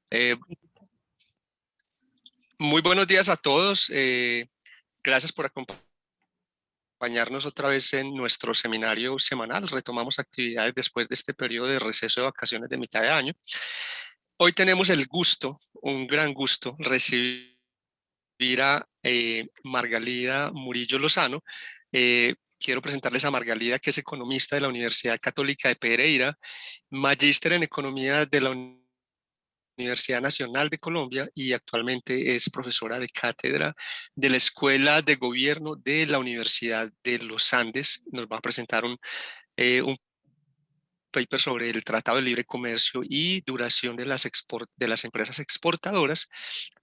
Eh, Muy buenos días a todos. Gracias por acompañarnos otra vez en nuestro seminario semanal. Retomamos actividades después de este periodo de receso de vacaciones de mitad de año. Hoy tenemos el gusto, un gran gusto, recibir a Margalida Murillo Lozano. Quiero presentarles a Margalida, que es economista de la Universidad Católica de Pereira, magíster en economía de la Universidad Nacional de Colombia y actualmente es profesora de cátedra de la Escuela de Gobierno de la Universidad de los Andes. Nos va a presentar un paper sobre el Tratado de Libre Comercio y duración de de las empresas exportadoras,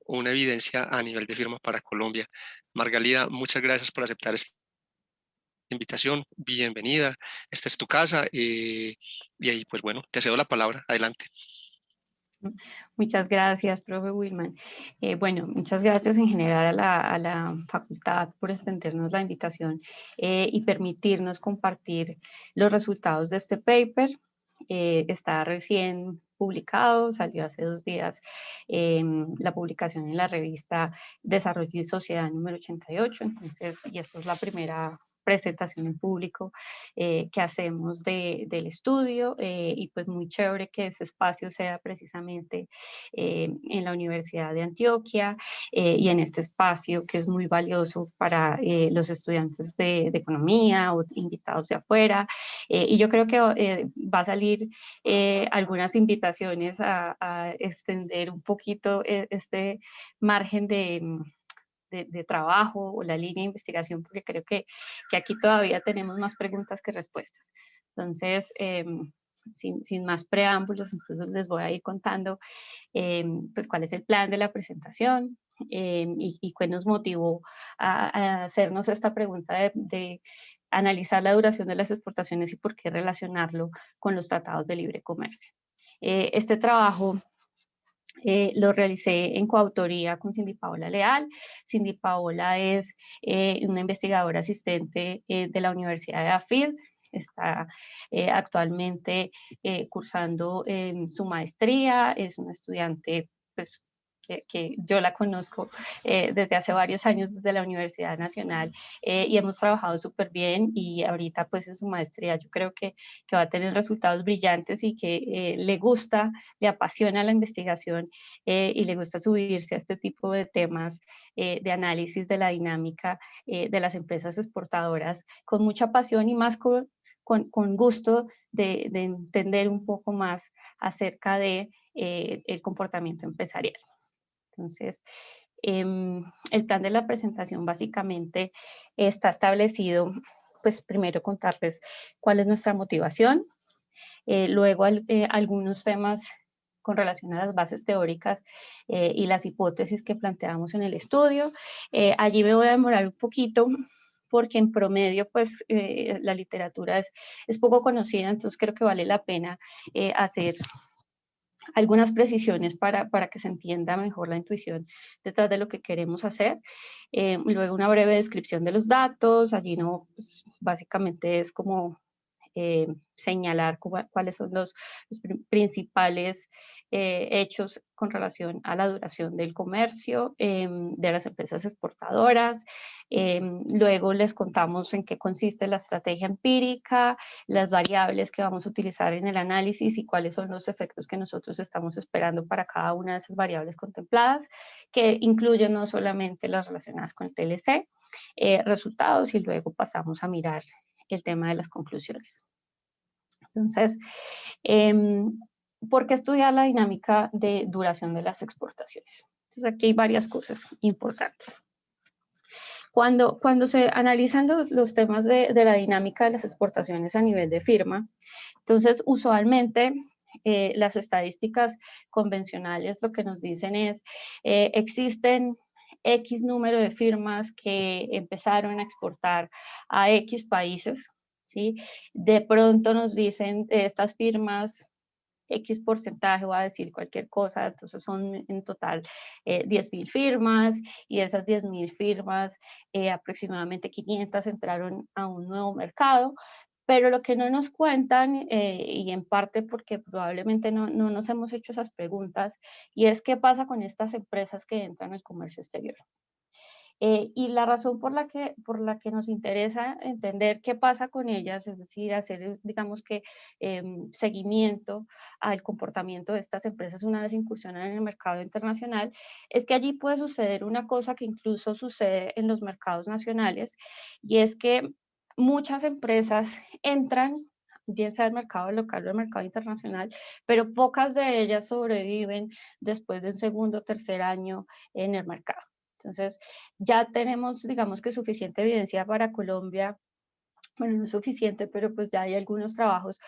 una evidencia a nivel de firma para Colombia. Margalida, muchas gracias por aceptar esta invitación. Bienvenida. Esta es tu casa y ahí, pues bueno, te cedo la palabra. Adelante. Muchas gracias, profe Wilman. Bueno, muchas gracias en general a la facultad por extendernos la invitación y permitirnos compartir los resultados de este paper. Está recién publicado, salió hace 2 días la publicación en la revista Desarrollo y Sociedad número 88, entonces, y esta es la primera presentación en público que hacemos del estudio y pues muy chévere que ese espacio sea precisamente en la Universidad de Antioquia y en este espacio que es muy valioso para los estudiantes de economía o invitados de afuera. Y yo creo que va a salir algunas invitaciones a extender un poquito este margen de trabajo o la línea de investigación, porque creo que aquí todavía tenemos más preguntas que respuestas. Entonces, sin más preámbulos, entonces les voy a ir contando pues cuál es el plan de la presentación y qué nos motivó a hacernos esta pregunta de analizar la duración de las exportaciones y por qué relacionarlo con los tratados de libre comercio. Este trabajo lo realicé en coautoría con Cindy Paola Leal. Cindy Paola es una investigadora asistente de la Universidad de AFID. Está actualmente cursando su maestría, es una estudiante pues, que yo la conozco desde hace varios años desde la Universidad Nacional y hemos trabajado súper bien y ahorita pues en su maestría yo creo que va a tener resultados brillantes y que le gusta, le apasiona la investigación y le gusta subirse a este tipo de temas de análisis de la dinámica de las empresas exportadoras con mucha pasión y más con gusto de entender un poco más acerca de el comportamiento empresarial. Entonces, el plan de la presentación básicamente está establecido, pues primero contarles cuál es nuestra motivación, luego algunos temas con relación a las bases teóricas y las hipótesis que planteamos en el estudio. Allí me voy a demorar un poquito porque en promedio pues la literatura es poco conocida, entonces creo que vale la pena hacer algunas precisiones para que se entienda mejor la intuición detrás de lo que queremos hacer. Luego una breve descripción de los datos, allí no, pues, básicamente es como señalar cuáles son los principales hechos con relación a la duración del comercio de las empresas exportadoras. Luego les contamos en qué consiste la estrategia empírica, las variables que vamos a utilizar en el análisis y cuáles son los efectos que nosotros estamos esperando para cada una de esas variables contempladas, que incluyen no solamente las relacionadas con el TLC, resultados, y luego pasamos a mirar el tema de las conclusiones. Entonces, ¿por qué estudiar la dinámica de duración de las exportaciones? Entonces, aquí hay varias cosas importantes. Cuando se analizan los temas de la dinámica de las exportaciones a nivel de firma, entonces usualmente las estadísticas convencionales lo que nos dicen es, existen X número de firmas que empezaron a exportar a X países, ¿sí? De pronto nos dicen estas firmas X porcentaje, voy a decir cualquier cosa, entonces son en total 10.000 firmas y de esas 10.000 firmas aproximadamente 500 entraron a un nuevo mercado, Pero lo que no nos cuentan, y en parte porque probablemente no nos hemos hecho esas preguntas, y es qué pasa con estas empresas que entran al comercio exterior. Y la razón por la que nos interesa entender qué pasa con ellas, es decir, hacer, digamos que, seguimiento al comportamiento de estas empresas una vez incursionan en el mercado internacional, es que allí puede suceder una cosa que incluso sucede en los mercados nacionales, y es que muchas empresas entran, bien sea el mercado local o el mercado internacional, pero pocas de ellas sobreviven después de un segundo o tercer año en el mercado. Entonces, ya tenemos, digamos que suficiente evidencia para Colombia, bueno, no es suficiente, pero pues ya hay algunos trabajos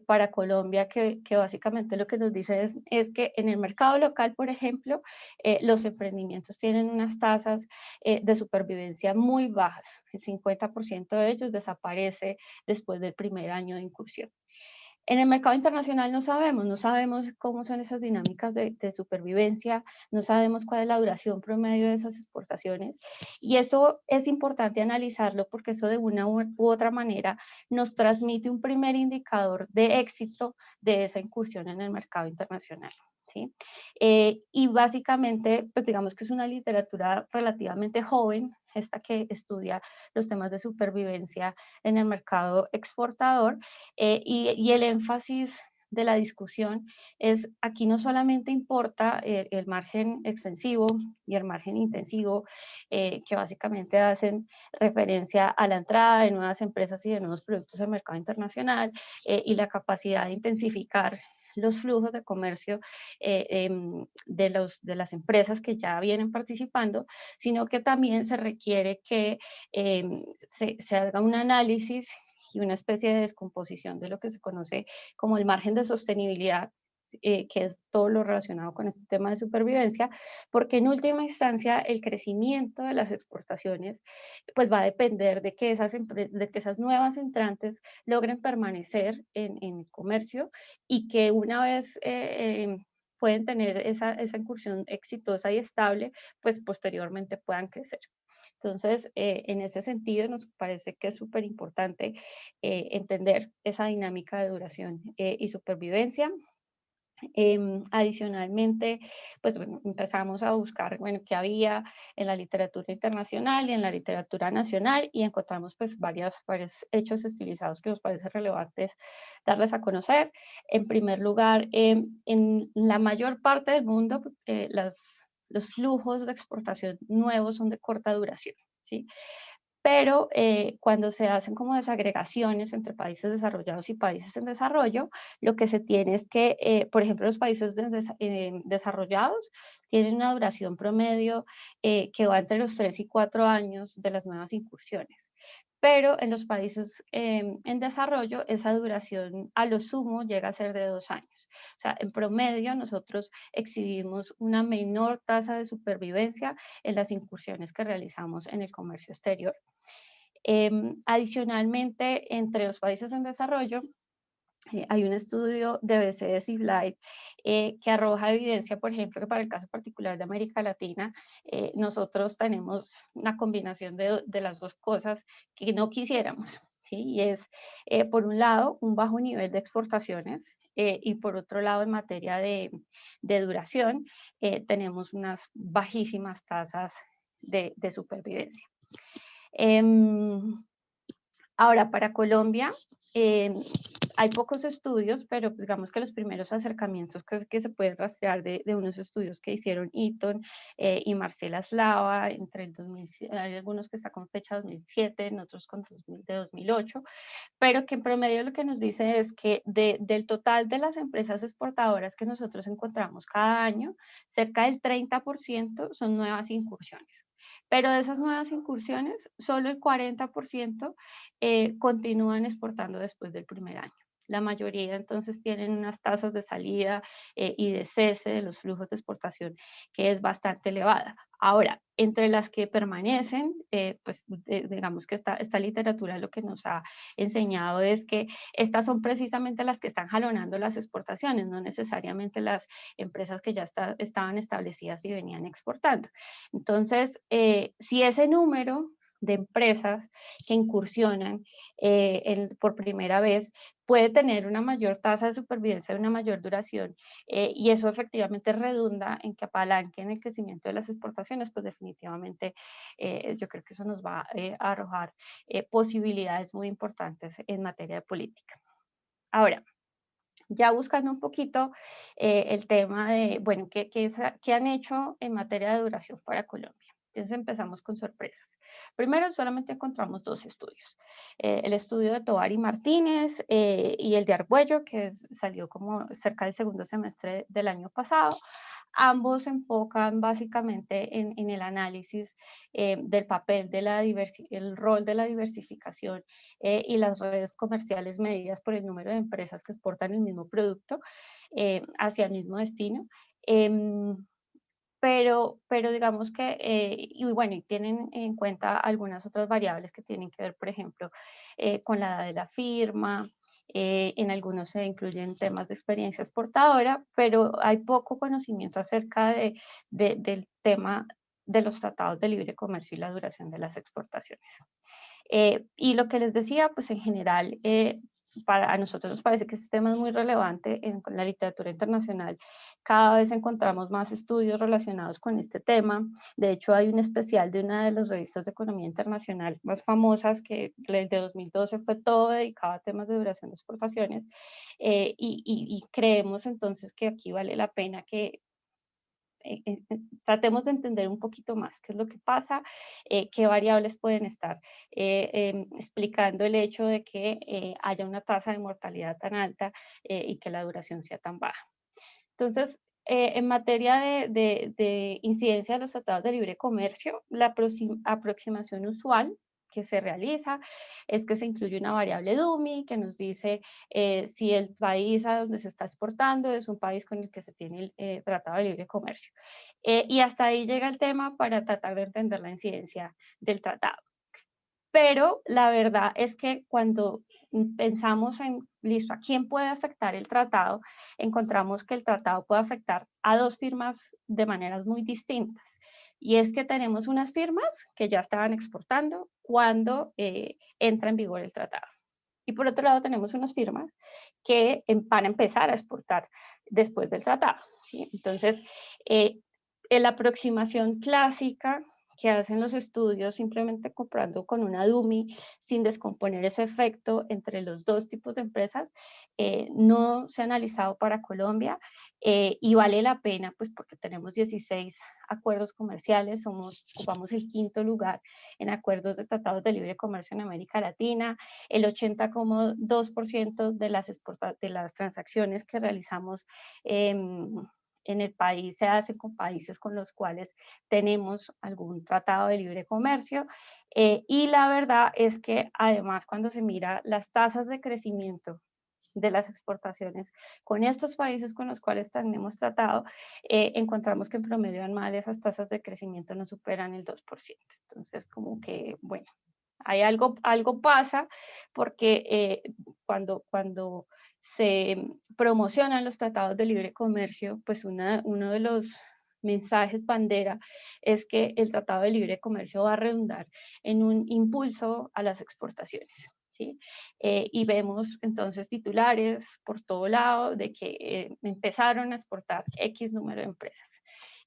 para Colombia que básicamente lo que nos dice es que en el mercado local, por ejemplo, los emprendimientos tienen unas tasas de supervivencia muy bajas. El 50% de ellos desaparece después del primer año de incursión. En el mercado internacional no sabemos cómo son esas dinámicas de supervivencia, no sabemos cuál es la duración promedio de esas exportaciones, y eso es importante analizarlo porque eso de una u otra manera nos transmite un primer indicador de éxito de esa incursión en el mercado internacional. ¿Sí? Y básicamente, pues digamos que es una literatura relativamente joven, esta que estudia los temas de supervivencia en el mercado exportador, y el énfasis de la discusión es aquí no solamente importa el margen extensivo y el margen intensivo, que básicamente hacen referencia a la entrada de nuevas empresas y de nuevos productos al mercado internacional, y la capacidad de intensificar los flujos de comercio de las empresas que ya vienen participando, sino que también se requiere que se haga un análisis y una especie de descomposición de lo que se conoce como el margen de sostenibilidad, que es todo lo relacionado con este tema de supervivencia, porque en última instancia el crecimiento de las exportaciones pues va a depender de que de que esas nuevas entrantes logren permanecer en el comercio, y que una vez pueden tener esa incursión exitosa y estable, pues posteriormente puedan crecer. Entonces, en ese sentido, nos parece que es súper importante entender esa dinámica de duración y supervivencia. Adicionalmente, pues bueno, empezamos a buscar, bueno, qué había en la literatura internacional y en la literatura nacional, y encontramos pues varios hechos estilizados que nos parece relevantes darles a conocer. En primer lugar, en la mayor parte del mundo, los flujos de exportación nuevos son de corta duración, ¿sí? Pero cuando se hacen como desagregaciones entre países desarrollados y países en desarrollo, lo que se tiene es que, por ejemplo, los países desarrollados tienen una duración promedio que va entre los 3 y 4 años de las nuevas incursiones. Pero en los países en desarrollo, esa duración a lo sumo llega a ser de 2 años. O sea, en promedio nosotros exhibimos una menor tasa de supervivencia en las incursiones que realizamos en el comercio exterior. Adicionalmente, entre los países en desarrollo, hay un estudio de BCS y Blight que arroja evidencia, por ejemplo, que para el caso particular de América Latina, nosotros tenemos una combinación de las dos cosas que no quisiéramos, ¿sí? Y es, por un lado, un bajo nivel de exportaciones, y por otro lado, en materia de duración, tenemos unas bajísimas tasas de supervivencia. Em, Ahora, para Colombia, hay pocos estudios, pero digamos que los primeros acercamientos que se pueden rastrear de unos estudios que hicieron Eaton y Marcela Slava entre el 2000, hay algunos que están con fecha 2007, en otros con 2008, pero que en promedio lo que nos dice es que del total de las empresas exportadoras que nosotros encontramos cada año, cerca del 30% son nuevas incursiones. Pero de esas nuevas incursiones, solo el 40% continúan exportando después del primer año. La mayoría entonces tienen unas tasas de salida y de cese de los flujos de exportación que es bastante elevada. Ahora, entre las que permanecen, pues digamos que esta literatura lo que nos ha enseñado es que estas son precisamente las que están jalonando las exportaciones, no necesariamente las empresas que ya estaban establecidas y venían exportando. Entonces, si ese número de empresas que incursionan por primera vez puede tener una mayor tasa de supervivencia y una mayor duración, y eso efectivamente redunda en que apalanquen el crecimiento de las exportaciones, pues definitivamente yo creo que eso nos va a arrojar posibilidades muy importantes en materia de política. Ahora, ya buscando un poquito el tema de, bueno, ¿qué han hecho en materia de duración para Colombia? Entonces empezamos con sorpresas. Primero, solamente encontramos dos estudios. El estudio de Tovar y Martínez y el de Argüello, que salió como cerca del segundo semestre del año pasado. Ambos se enfocan básicamente en el análisis del papel de el rol de la diversificación y las redes comerciales medidas por el número de empresas que exportan el mismo producto hacia el mismo destino. Pero digamos que, y bueno, y tienen en cuenta algunas otras variables que tienen que ver, por ejemplo, con la edad de la firma, en algunos se incluyen temas de experiencia exportadora, pero hay poco conocimiento acerca del tema de los tratados de libre comercio y la duración de las exportaciones. Y lo que les decía, pues en general, a nosotros nos parece que este tema es muy relevante en la literatura internacional. Cada vez encontramos más estudios relacionados con este tema. De hecho, hay un especial de una de las revistas de economía internacional más famosas, que el de 2012 fue todo dedicado a temas de duración de exportaciones. Y creemos entonces que aquí vale la pena que tratemos de entender un poquito más qué es lo que pasa, qué variables pueden estar explicando el hecho de que haya una tasa de mortalidad tan alta y que la duración sea tan baja. Entonces, en materia de incidencia de los tratados de libre comercio, la aproximación usual que se realiza es que se incluye una variable DUMI que nos dice si el país a donde se está exportando es un país con el que se tiene el tratado de libre comercio. Y hasta ahí llega el tema para tratar de entender la incidencia del tratado. Pero la verdad es que cuando pensamos en, listo, ¿a quién puede afectar el tratado? Encontramos que el tratado puede afectar a dos firmas de maneras muy distintas. Y es que tenemos unas firmas que ya estaban exportando cuando entra en vigor el tratado. Y por otro lado tenemos unas firmas que van a empezar a exportar después del tratado, ¿sí? Entonces, la aproximación clásica que hacen los estudios simplemente comprando con una DUMI sin descomponer ese efecto entre los dos tipos de empresas, no se ha analizado para Colombia y vale la pena pues porque tenemos 16 acuerdos comerciales, ocupamos el quinto lugar en acuerdos de tratados de libre comercio en América Latina, el 80,2% de las transacciones que realizamos en el país se hace con países con los cuales tenemos algún tratado de libre comercio y la verdad es que además cuando se mira las tasas de crecimiento de las exportaciones con estos países con los cuales tenemos tratado, encontramos que en promedio anual esas tasas de crecimiento no superan el 2%. Entonces, como que, bueno, hay algo pasa porque cuando se promocionan los tratados de libre comercio, pues uno de los mensajes bandera es que el tratado de libre comercio va a redundar en un impulso a las exportaciones. ¿Sí? Y vemos entonces titulares por todo lado de que empezaron a exportar X número de empresas.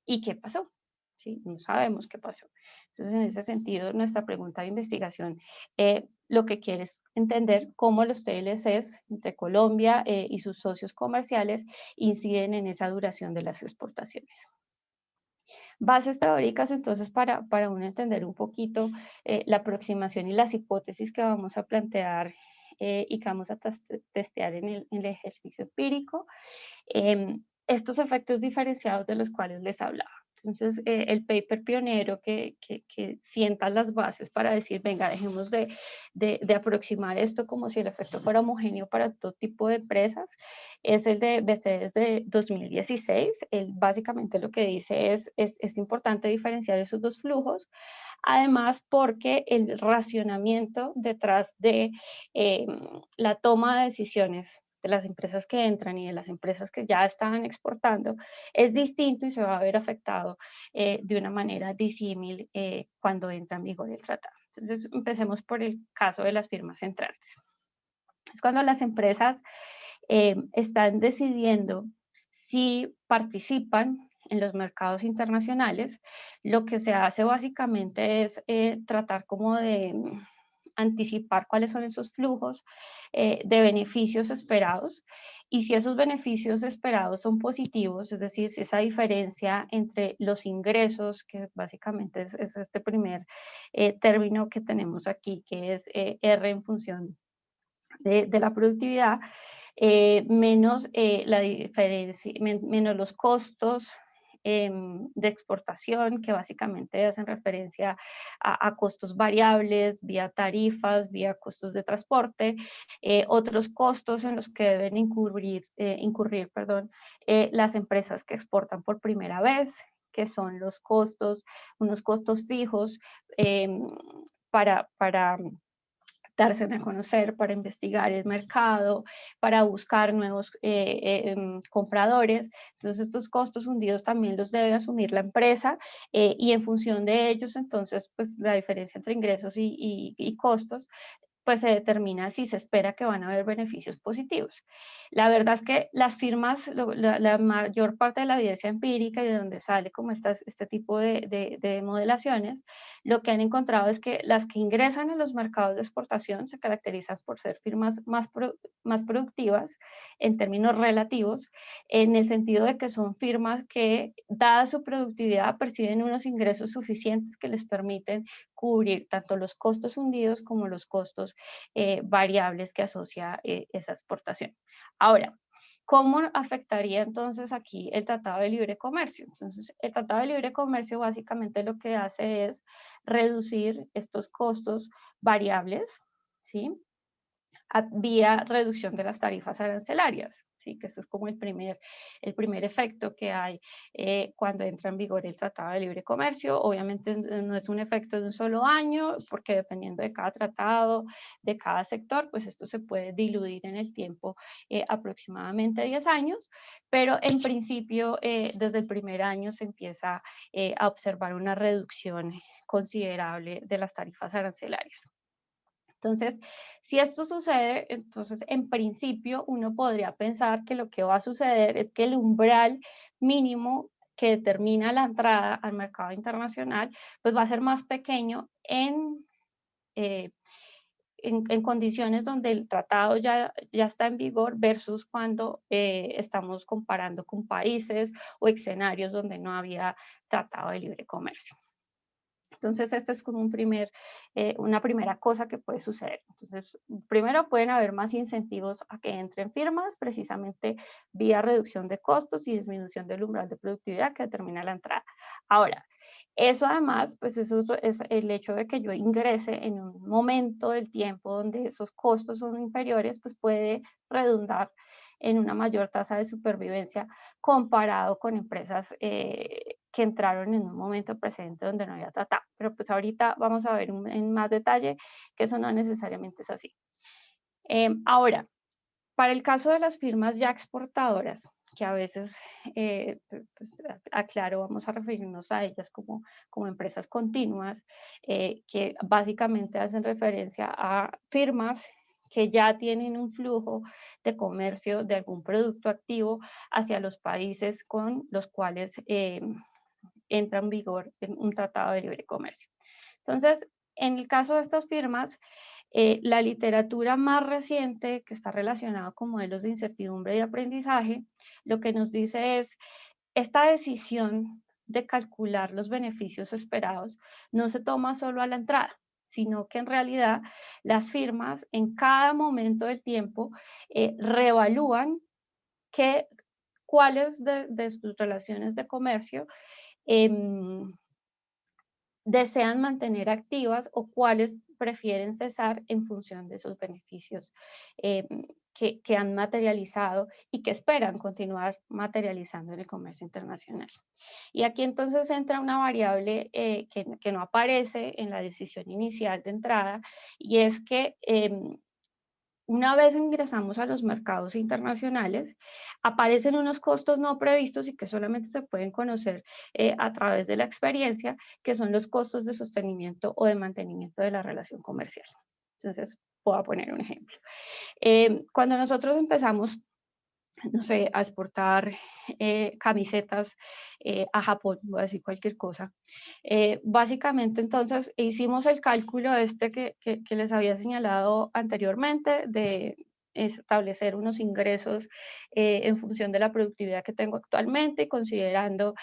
¿Y qué pasó? ¿Sí? No sabemos qué pasó. Entonces, en ese sentido, nuestra pregunta de investigación lo que quiere es entender cómo los TLCs entre Colombia y sus socios comerciales inciden en esa duración de las exportaciones. Bases teóricas, entonces, para uno entender un poquito la aproximación y las hipótesis que vamos a plantear y que vamos a testear en el ejercicio empírico. Estos efectos diferenciados de los cuales les hablaba. Entonces, el paper pionero que sienta las bases para decir, venga, dejemos de aproximar esto como si el efecto fuera homogéneo para todo tipo de empresas, es el de BCS de 2016. Él básicamente lo que dice es importante diferenciar esos dos flujos, además porque el racionamiento detrás de la toma de decisiones de las empresas que entran y de las empresas que ya estaban exportando es distinto y se va a ver afectado de una manera disímil cuando entra en vigor el tratado. Entonces, empecemos por el caso de las firmas entrantes. Es cuando las empresas están decidiendo si participan en los mercados internacionales. Lo que se hace básicamente es tratar como de anticipar cuáles son esos flujos de beneficios esperados, y si esos beneficios esperados son positivos, es decir, si esa diferencia entre los ingresos, que básicamente es este primer término que tenemos aquí, que es R en función de la productividad, menos la diferencia, menos los costos de exportación, que básicamente hacen referencia a costos variables, vía tarifas, vía costos de transporte, otros costos en los que deben incurrir, perdón, las empresas que exportan por primera vez, que son los costos, unos costos fijos para darse a conocer, para investigar el mercado, para buscar nuevos compradores. Entonces, estos costos hundidos también los debe asumir la empresa, y en función de ellos, entonces, pues la diferencia entre ingresos y costos pues se determina si se espera que van a haber beneficios positivos. La verdad es que las firmas, la mayor parte de la evidencia empírica y de donde sale como este tipo de modelaciones, lo que han encontrado es que las que ingresan a los mercados de exportación se caracterizan por ser firmas más productivas en términos relativos, en el sentido de que son firmas que, dada su productividad, perciben unos ingresos suficientes que les permiten cubrir tanto los costos hundidos como los costos variables que asocia esa exportación. Ahora, ¿cómo afectaría entonces aquí el Tratado de Libre Comercio? Entonces, el Tratado de Libre Comercio básicamente lo que hace es reducir estos costos variables, ¿sí? Vía reducción de las tarifas arancelarias, ¿sí? Que eso es como el primer efecto que hay cuando entra en vigor el Tratado de Libre Comercio. Obviamente no es un efecto de un solo año, porque dependiendo de cada tratado, de cada sector, pues esto se puede diluir en el tiempo, aproximadamente 10 años, pero en principio desde el primer año se empieza a observar una reducción considerable de las tarifas arancelarias. Entonces, si esto sucede, entonces en principio uno podría pensar que lo que va a suceder es que el umbral mínimo que determina la entrada al mercado internacional, pues va a ser más pequeño eh, en condiciones donde el tratado ya está en vigor versus cuando estamos comparando con países o escenarios donde no había tratado de libre comercio. Entonces, esta es como una primera cosa que puede suceder. Entonces, primero pueden haber más incentivos a que entren firmas, precisamente vía reducción de costos y disminución del umbral de productividad que determina la entrada. Ahora, eso además, pues eso es el hecho de que yo ingrese en un momento del tiempo donde esos costos son inferiores, pues puede redundar en una mayor tasa de supervivencia comparado con empresas que entraron en un momento presente donde no había tratado. Pero pues ahorita vamos a ver en más detalle que eso no necesariamente es así. Ahora, para el caso de las firmas ya exportadoras, que a veces, pues, aclaro, vamos a referirnos a ellas como empresas continuas, que básicamente hacen referencia a firmas que ya tienen un flujo de comercio de algún producto activo hacia los países con los cuales entra en vigor un tratado de libre comercio. Entonces, en el caso de estas firmas, la literatura más reciente que está relacionada con modelos de incertidumbre y aprendizaje, lo que nos dice es, esta decisión de calcular los beneficios esperados no se toma solo a la entrada, sino que en realidad las firmas en cada momento del tiempo reevalúan cuáles de sus relaciones de comercio em, desean mantener activas o cuáles prefieren cesar en función de esos beneficios eh, que han materializado y que esperan continuar materializando en el comercio internacional. Y aquí entonces entra una variable que no aparece en la decisión inicial de entrada, y es que una vez ingresamos a los mercados internacionales, aparecen unos costos no previstos y que solamente se pueden conocer a través de la experiencia, que son los costos de sostenimiento o de mantenimiento de la relación comercial. Entonces, voy a poner un ejemplo. Cuando nosotros empezamos, no sé, a exportar camisetas a Japón, voy a decir cualquier cosa. Básicamente, entonces, hicimos el cálculo este que les había señalado anteriormente de establecer unos ingresos en función de la productividad que tengo actualmente, considerando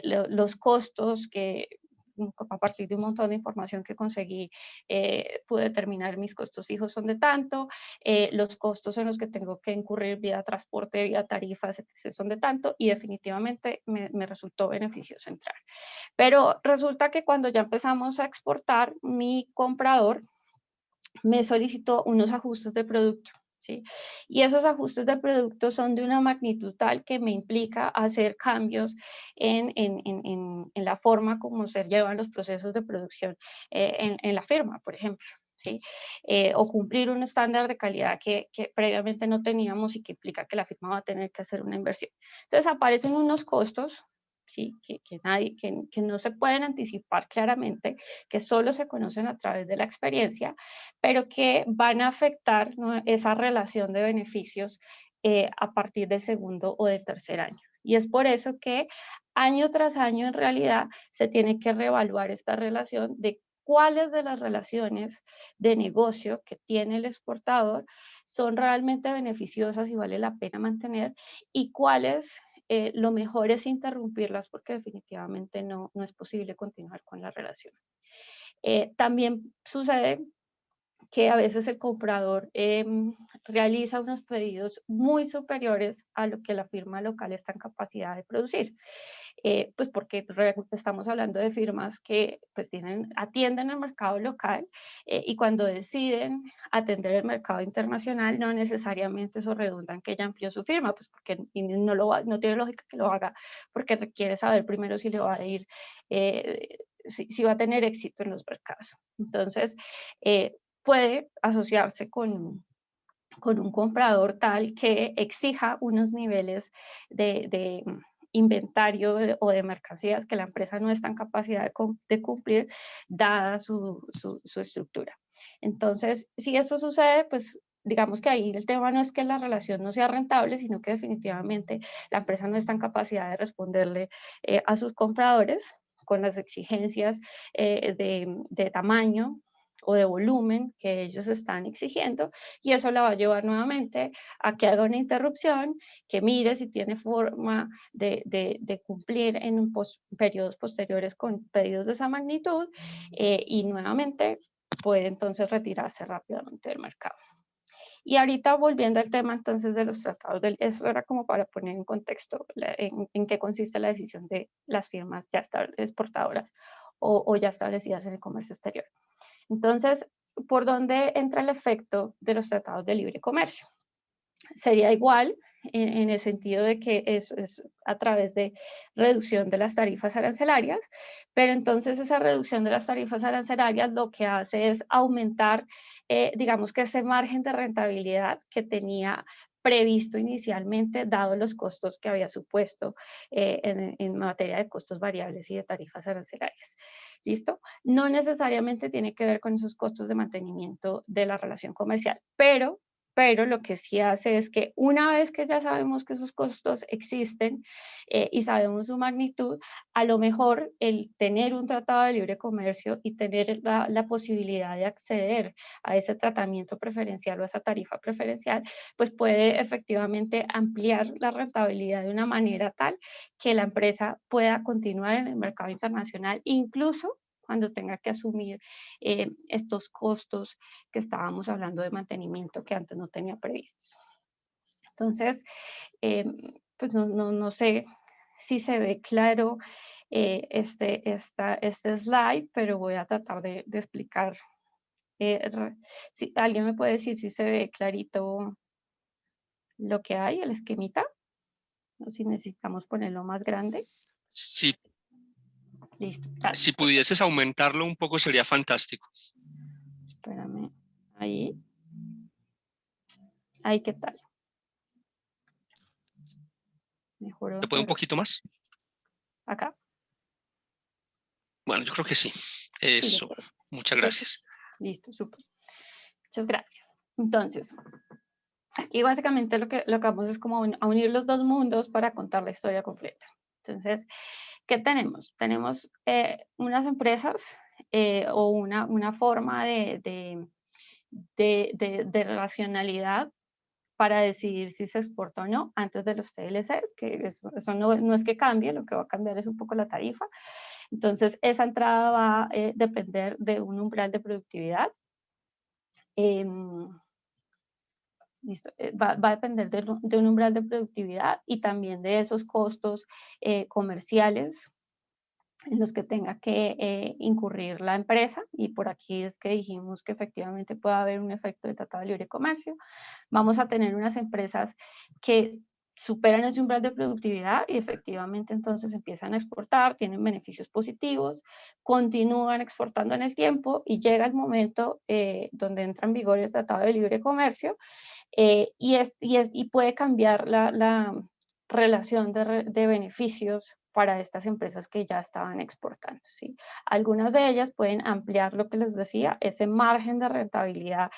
los costos que a partir de un montón de información que conseguí, pude determinar mis costos fijos son de tanto, los costos en los que tengo que incurrir vía transporte, vía tarifas, etc. son de tanto, y definitivamente me resultó beneficioso entrar. Pero resulta que cuando ya empezamos a exportar, mi comprador me solicitó unos ajustes de producto. ¿Sí? Y esos ajustes de producto son de una magnitud tal que me implica hacer cambios en la forma como se llevan los procesos de producción en la firma, por ejemplo. ¿Sí? O cumplir un estándar de calidad que previamente no teníamos y que implica que la firma va a tener que hacer una inversión. Entonces aparecen unos costos, ¿sí? Que no se pueden anticipar claramente, que solo se conocen a través de la experiencia, pero que van a afectar, ¿no?, esa relación de beneficios a partir del segundo o del tercer año. Y es por eso que año tras año en realidad se tiene que reevaluar esta relación de cuáles de las relaciones de negocio que tiene el exportador son realmente beneficiosas y vale la pena mantener, y cuáles lo mejor es interrumpirlas porque definitivamente no es posible continuar con la relación. También sucede que a veces el comprador realiza unos pedidos muy superiores a lo que la firma local está en capacidad de producir. Pues porque estamos hablando de firmas que pues atienden el mercado local y cuando deciden atender el mercado internacional, no necesariamente eso redunda en que ella amplió su firma, pues porque no tiene lógica que lo haga, porque requiere saber primero si le va a ir, si va a tener éxito en los mercados. Entonces, puede asociarse con un comprador tal que exija unos niveles de inventario o de mercancías que la empresa no está en capacidad de cumplir, dada su estructura. Entonces, si eso sucede, pues digamos que ahí el tema no es que la relación no sea rentable, sino que definitivamente la empresa no está en capacidad de responderle a sus compradores con las exigencias de tamaño o de volumen que ellos están exigiendo, y eso la va a llevar nuevamente a que haga una interrupción, que mire si tiene forma de cumplir en periodos posteriores con pedidos de esa magnitud, y nuevamente puede entonces retirarse rápidamente del mercado. Y ahorita volviendo al tema entonces de los tratados, eso era como para poner en contexto en qué consiste la decisión de las firmas ya exportadoras o ya establecidas en el comercio exterior. Entonces, ¿por dónde entra el efecto de los tratados de libre comercio? Sería igual en el sentido de que es a través de reducción de las tarifas arancelarias, pero entonces esa reducción de las tarifas arancelarias lo que hace es aumentar, digamos que ese margen de rentabilidad que tenía previsto inicialmente, dado los costos que había supuesto en materia de costos variables y de tarifas arancelarias. ¿Listo? No necesariamente tiene que ver con esos costos de mantenimiento de la relación comercial, pero lo que sí hace es que una vez que ya sabemos que esos costos existen y sabemos su magnitud, a lo mejor el tener un tratado de libre comercio y tener la posibilidad de acceder a ese tratamiento preferencial o a esa tarifa preferencial, pues puede efectivamente ampliar la rentabilidad de una manera tal que la empresa pueda continuar en el mercado internacional, incluso cuando tenga que asumir estos costos que estábamos hablando de mantenimiento que antes no tenía previstos. Entonces, pues no sé si se ve claro este slide, pero voy a tratar de explicar. Si alguien me puede decir si se ve clarito lo que hay, el esquemita, o si necesitamos ponerlo más grande. Si, Listo, dale, si perfecto. pudieses aumentarlo un poco sería fantástico. Espérame, ahí. Ahí, ¿qué tal? Mejoró, ¿Se puede un empeoró. poquito más? Acá. Bueno, yo creo que sí. Sí, ya Eso. puedo. Muchas Ok, gracias. listo, súper. Muchas gracias. Entonces, aquí básicamente lo que vamos es como a unir los dos mundos para contar la historia completa. Entonces, ¿qué tenemos? Tenemos unas empresas o una forma de racionalidad para decidir si se exporta o no antes de los TLCs, que eso no es que cambie, lo que va a cambiar es un poco la tarifa. Entonces, esa entrada va a depender de un umbral de productividad. Listo. Va a depender de un umbral de productividad y también de esos costos comerciales en los que tenga que incurrir la empresa, y por aquí es que dijimos que efectivamente puede haber un efecto de Tratado de Libre Comercio. Vamos a tener unas empresas que superan ese umbral de productividad y efectivamente entonces empiezan a exportar, tienen beneficios positivos, continúan exportando en el tiempo y llega el momento donde entra en vigor el Tratado de Libre Comercio y puede cambiar la relación de beneficios para estas empresas que ya estaban exportando, ¿sí? Algunas de ellas pueden ampliar lo que les decía, ese margen de rentabilidad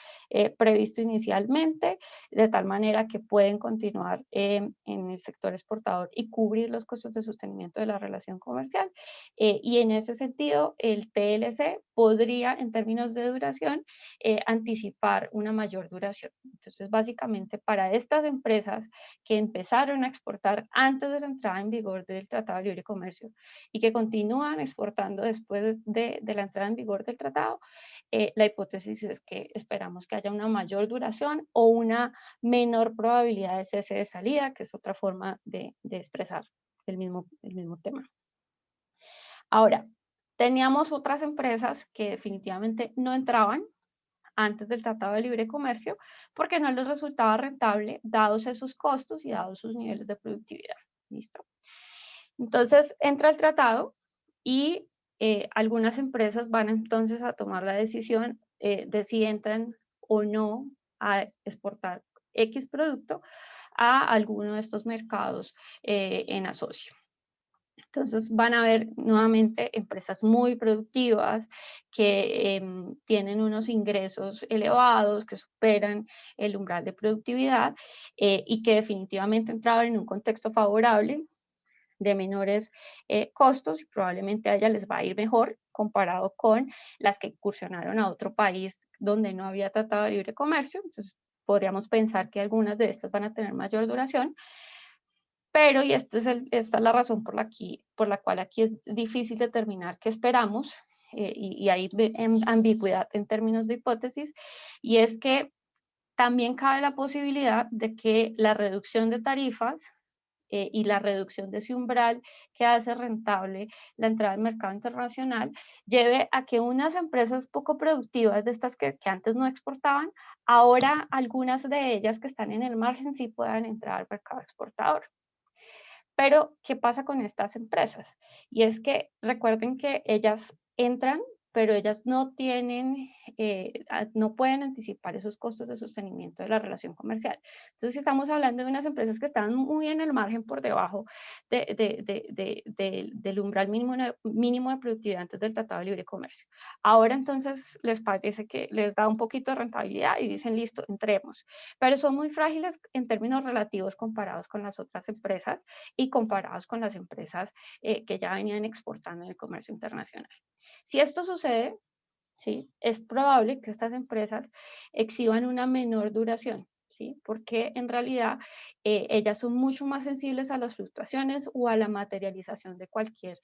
previsto inicialmente, de tal manera que pueden continuar en el sector exportador y cubrir los costos de sostenimiento de la relación comercial. Y en ese sentido, el TLC podría, en términos de duración, anticipar una mayor duración. Entonces, básicamente, para estas empresas que empezaron a exportar antes de la entrada en vigor del Tratado de Libre Comercio y que continúan exportando después de la entrada en vigor del tratado, la hipótesis es que esperamos que haya una mayor duración o una menor probabilidad de cese de salida, que es otra forma de expresar el mismo tema. Ahora, teníamos otras empresas que definitivamente no entraban antes del Tratado de Libre Comercio porque no les resultaba rentable dados esos costos y dados sus niveles de productividad. ¿Listo? Entonces entra el tratado y algunas empresas van entonces a tomar la decisión de si entran o no a exportar X producto a alguno de estos mercados en asocio. Entonces van a ver nuevamente empresas muy productivas que tienen unos ingresos elevados, que superan el umbral de productividad y que definitivamente entraban en un contexto favorable de menores costos y probablemente a ellas les va a ir mejor comparado con las que incursionaron a otro país donde no había tratado de libre comercio. Entonces podríamos pensar que algunas de estas van a tener mayor duración. Pero, y esta es la razón por la cual aquí es difícil determinar qué esperamos, y hay ambigüedad en términos de hipótesis, y es que también cabe la posibilidad de que la reducción de tarifas y la reducción de ese umbral que hace rentable la entrada al mercado internacional lleve a que unas empresas poco productivas de estas que antes no exportaban, ahora algunas de ellas que están en el margen sí puedan entrar al mercado exportador. Pero, ¿qué pasa con estas empresas? Y es que recuerden que ellas entran, pero ellas no tienen, no pueden anticipar esos costos de sostenimiento de la relación comercial. Entonces, estamos hablando de unas empresas que están muy en el margen por debajo del umbral mínimo de productividad antes del Tratado de Libre Comercio. Ahora, entonces, les parece que les da un poquito de rentabilidad y dicen, listo, entremos. Pero son muy frágiles en términos relativos comparados con las otras empresas y comparados con las empresas que ya venían exportando en el comercio internacional. Si esto sucede, ¿sí? Es probable que estas empresas exhiban una menor duración, ¿sí? Porque en realidad ellas son mucho más sensibles a las fluctuaciones o a la materialización de cualquier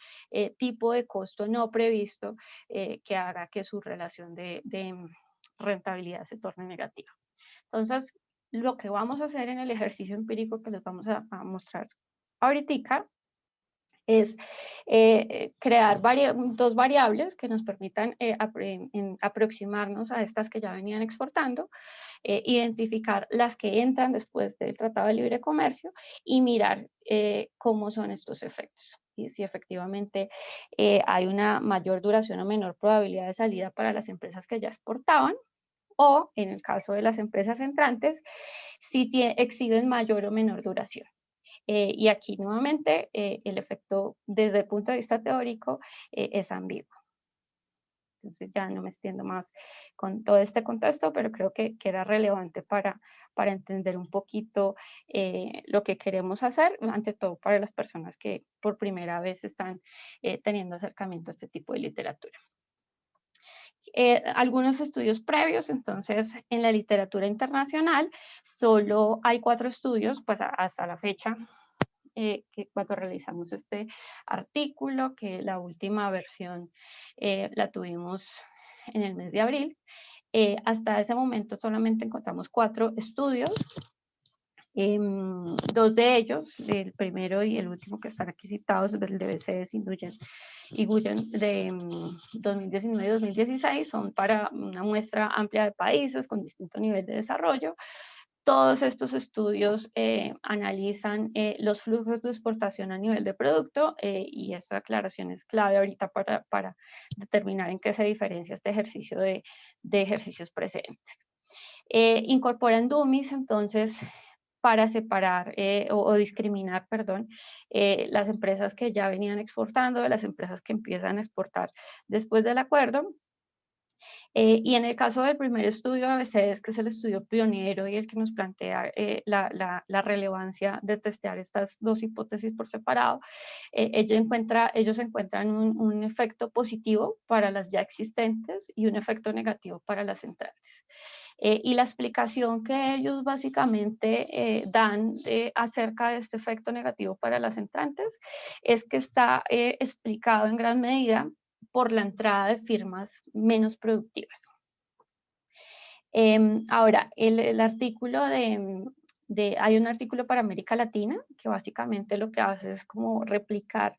tipo de costo no previsto que haga que su relación de rentabilidad se torne negativa. Entonces, lo que vamos a hacer en el ejercicio empírico que les vamos a mostrar ahorita es crear dos variables que nos permitan aproximarnos a estas que ya venían exportando, identificar las que entran después del Tratado de Libre Comercio y mirar cómo son estos efectos. Y si efectivamente hay una mayor duración o menor probabilidad de salida para las empresas que ya exportaban, o en el caso de las empresas entrantes, si exhiben mayor o menor duración. Y aquí nuevamente el efecto desde el punto de vista teórico es ambiguo. Entonces ya no me extiendo más con todo este contexto, pero creo que era relevante para entender un poquito lo que queremos hacer, ante todo para las personas que por primera vez están teniendo acercamiento a este tipo de literatura. Algunos estudios previos, entonces en la literatura internacional solo hay 4 estudios, pues hasta la fecha, que cuando realizamos este artículo, que la última versión la tuvimos en el mes de abril. Hasta ese momento solamente encontramos 4 estudios. 2 de ellos, el primero y el último que están aquí citados, el de BCS y Guyen de 2019 y 2016, son para una muestra amplia de países con distinto nivel de desarrollo. Todos estos estudios analizan los flujos de exportación a nivel de producto y esta aclaración es clave ahorita para determinar en qué se diferencia este ejercicio de ejercicios presentes. Incorporan dummies, entonces, para separar o discriminar, perdón, las empresas que ya venían exportando de las empresas que empiezan a exportar después del acuerdo. Y en el caso del primer estudio ABCs, que es el estudio pionero y el que nos plantea la relevancia de testear estas dos hipótesis por separado, ellos encuentran un efecto positivo para las ya existentes y un efecto negativo para las entrantes. Y la explicación que ellos básicamente dan acerca de este efecto negativo para las entrantes es que está explicado en gran medida por la entrada de firmas menos productivas. Ahora, el artículo hay un artículo para América Latina que básicamente lo que hace es como replicar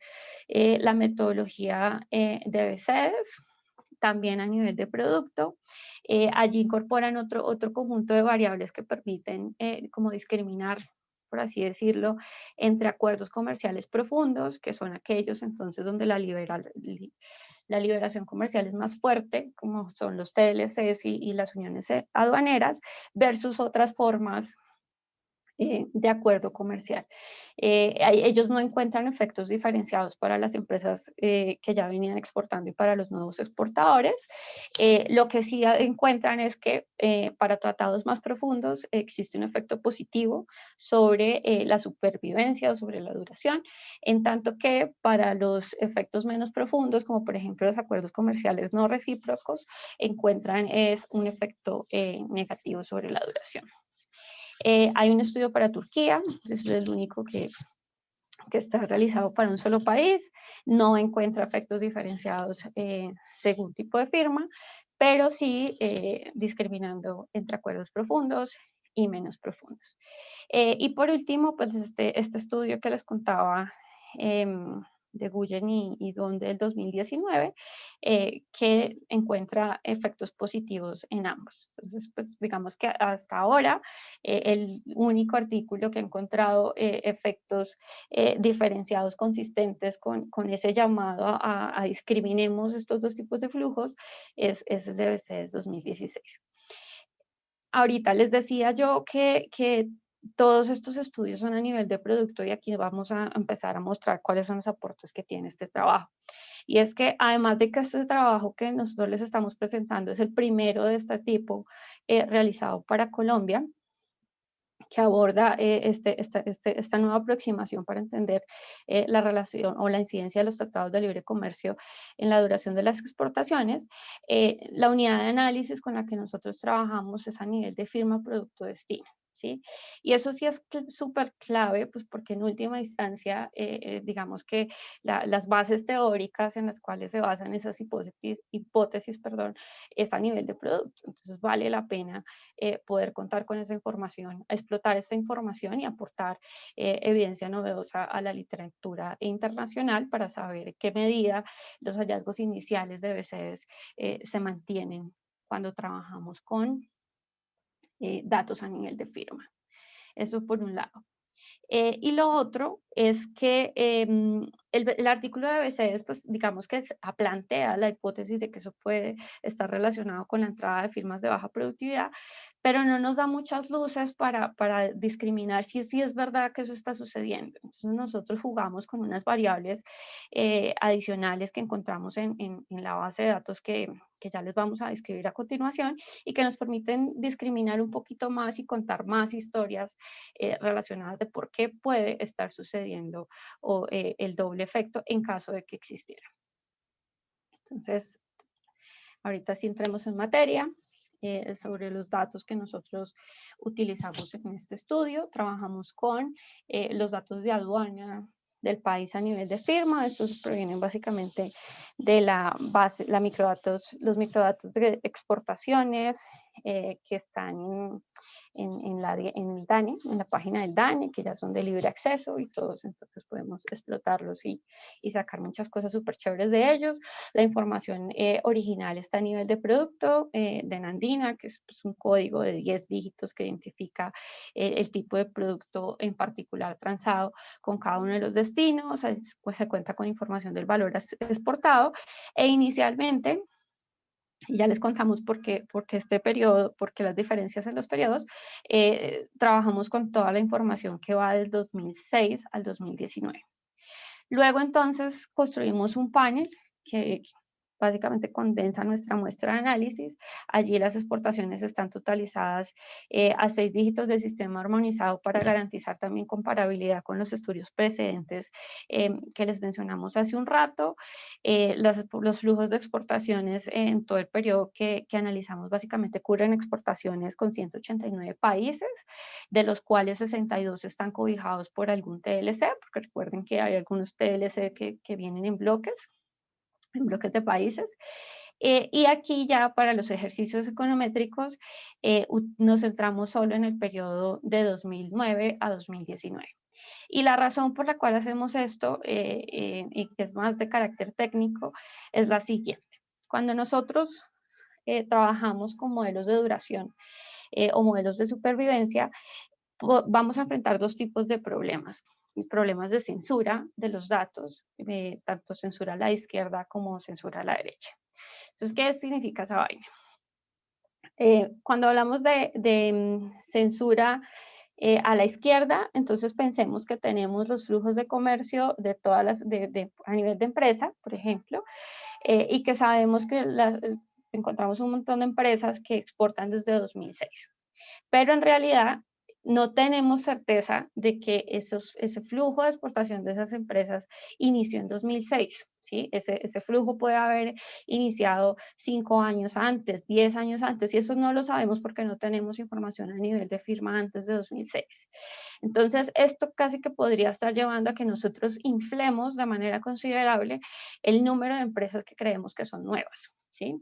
la metodología de BCES, también a nivel de producto. Allí incorporan otro conjunto de variables que permiten como discriminar, por así decirlo, entre acuerdos comerciales profundos, que son aquellos entonces donde la liberación comercial es más fuerte, como son los TLCs y las uniones aduaneras, versus otras formas de acuerdo comercial. Ellos no encuentran efectos diferenciados para las empresas que ya venían exportando y para los nuevos exportadores. Lo que sí encuentran es que para tratados más profundos existe un efecto positivo sobre la supervivencia o sobre la duración, en tanto que para los efectos menos profundos, como por ejemplo los acuerdos comerciales no recíprocos, encuentran es un efecto negativo sobre la duración. Hay un estudio para Turquía, es el único que está realizado para un solo país, no encuentra efectos diferenciados según tipo de firma, pero sí discriminando entre acuerdos profundos y menos profundos. Y por último, pues este estudio que les contaba de Guyen y Don del 2019, que encuentra efectos positivos en ambos. Entonces, pues digamos que hasta ahora el único artículo que ha encontrado efectos diferenciados consistentes con ese llamado a discriminemos estos dos tipos de flujos es el de BCES 2016. Ahorita les decía yo que todos estos estudios son a nivel de producto y aquí vamos a empezar a mostrar cuáles son los aportes que tiene este trabajo. Y es que además de que este trabajo que nosotros les estamos presentando es el primero de este tipo realizado para Colombia, que aborda esta nueva aproximación para entender la relación o la incidencia de los tratados de libre comercio en la duración de las exportaciones. La unidad de análisis con la que nosotros trabajamos es a nivel de firma producto destino. ¿Sí? Y eso sí es súper clave, pues porque en última instancia, digamos que las bases teóricas en las cuales se basan esas hipótesis, es a nivel de producto. Entonces vale la pena poder contar con esa información, explotar esta información y aportar evidencia novedosa a la literatura internacional para saber en qué medida los hallazgos iniciales de BCES se mantienen cuando trabajamos con datos a nivel de firma. Eso por un lado. Y lo otro es que el artículo de BCS, pues digamos que plantea la hipótesis de que eso puede estar relacionado con la entrada de firmas de baja productividad, pero no nos da muchas luces para discriminar si es verdad que eso está sucediendo. Entonces nosotros jugamos con unas variables adicionales que encontramos en la base de datos que ya les vamos a describir a continuación y que nos permiten discriminar un poquito más y contar más historias relacionadas de por qué puede estar sucediendo el doble efecto en caso de que existiera. Entonces, ahorita sí entremos en materia. Sobre los datos que nosotros utilizamos en este estudio. Trabajamos con los datos de aduana del país a nivel de firma. Estos provienen básicamente de la base, los microdatos de exportaciones que están en el DANE, en la página del DANE, que ya son de libre acceso y todos, entonces podemos explotarlos y sacar muchas cosas súper chéveres de ellos. La información original está a nivel de producto de Nandina, que es pues, un código de 10 dígitos que identifica el tipo de producto en particular transado con cada uno de los destinos, pues se cuenta con información del valor exportado e inicialmente y ya les contamos por qué este periodo, por qué las diferencias en los periodos. Trabajamos con toda la información que va del 2006 al 2019. Luego entonces construimos un panel que básicamente condensa nuestra muestra de análisis. Allí las exportaciones están totalizadas a 6 dígitos del sistema armonizado para garantizar también comparabilidad con los estudios precedentes que les mencionamos hace un rato. Los flujos de exportaciones en todo el periodo que analizamos básicamente cubren exportaciones con 189 países, de los cuales 62 están cobijados por algún TLC, porque recuerden que hay algunos TLC que vienen en bloques de países. Y aquí ya para los ejercicios econométricos nos centramos solo en el periodo de 2009 a 2019. Y la razón por la cual hacemos esto, y que es más de carácter técnico, es la siguiente. Cuando nosotros trabajamos con modelos de duración o modelos de supervivencia, vamos a enfrentar dos tipos de problemas. Problemas de censura de los datos, tanto censura a la izquierda como censura a la derecha. Entonces, ¿qué significa esa vaina? Cuando hablamos de censura a la izquierda, entonces pensemos que tenemos los flujos de comercio de todas a nivel de empresa, por ejemplo, y que sabemos que encontramos un montón de empresas que exportan desde 2006. Pero en realidad no tenemos certeza de que ese flujo de exportación de esas empresas inició en 2006. ¿Sí? Ese flujo puede haber iniciado 5 años antes, 10 años antes, y eso no lo sabemos porque no tenemos información a nivel de firma antes de 2006. Entonces, esto casi que podría estar llevando a que nosotros inflemos de manera considerable el número de empresas que creemos que son nuevas. ¿Sí?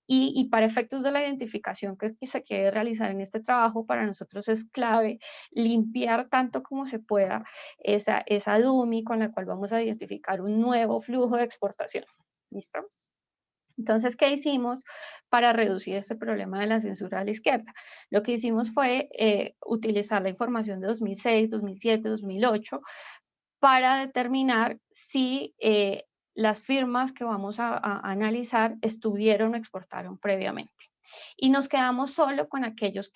Y para efectos de la identificación que se quiere realizar en este trabajo, para nosotros es clave limpiar tanto como se pueda esa DUMI con la cual vamos a identificar un nuevo flujo de exportación. ¿Listo? Entonces, ¿qué hicimos para reducir este problema de la censura a la izquierda? Lo que hicimos fue utilizar la información de 2006, 2007, 2008 para determinar si las firmas que vamos a analizar estuvieron o exportaron previamente. Y nos quedamos solo con aquellos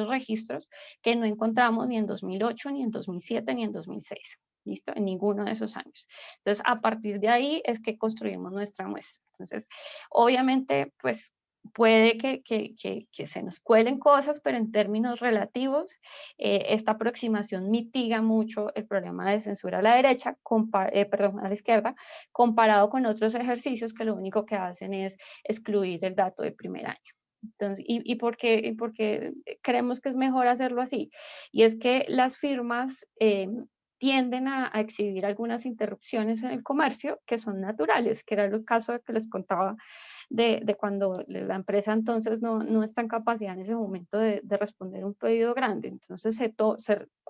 registros que no encontramos ni en 2008, ni en 2007, ni en 2006. ¿Listo? En ninguno de esos años. Entonces, a partir de ahí es que construimos nuestra muestra. Entonces, obviamente, pues puede que se nos cuelen cosas, pero en términos relativos, esta aproximación mitiga mucho el problema de censura a la derecha, a la izquierda, comparado con otros ejercicios que lo único que hacen es excluir el dato del primer año. Entonces, ¿y por qué creemos que es mejor hacerlo así? Y es que las firmas tienden a exhibir algunas interrupciones en el comercio que son naturales, que era el caso que les contaba de cuando la empresa entonces no está en capacidad en ese momento de responder un pedido grande. Entonces se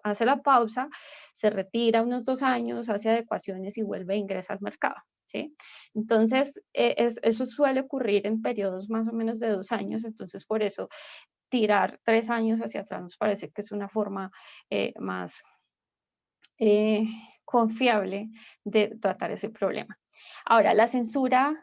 hace la pausa, se retira unos 2 años, hace adecuaciones y vuelve e ingresa al mercado. ¿Sí? Entonces, eso suele ocurrir en periodos más o menos de 2 años, entonces por eso tirar 3 años hacia atrás nos parece que es una forma más confiable de tratar ese problema. Ahora, la censura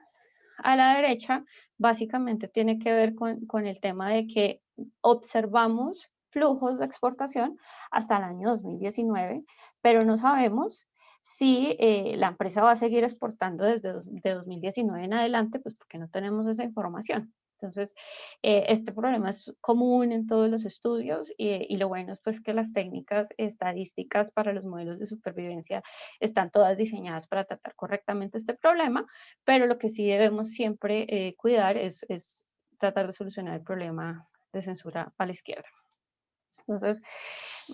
a la derecha básicamente tiene que ver con el tema de que observamos flujos de exportación hasta el año 2019, pero no sabemos si la empresa va a seguir exportando desde de 2019 en adelante, pues porque no tenemos esa información. Entonces, este problema es común en todos los estudios y lo bueno es pues que las técnicas estadísticas para los modelos de supervivencia están todas diseñadas para tratar correctamente este problema, pero lo que sí debemos siempre cuidar es tratar de solucionar el problema de censura a la izquierda. Entonces,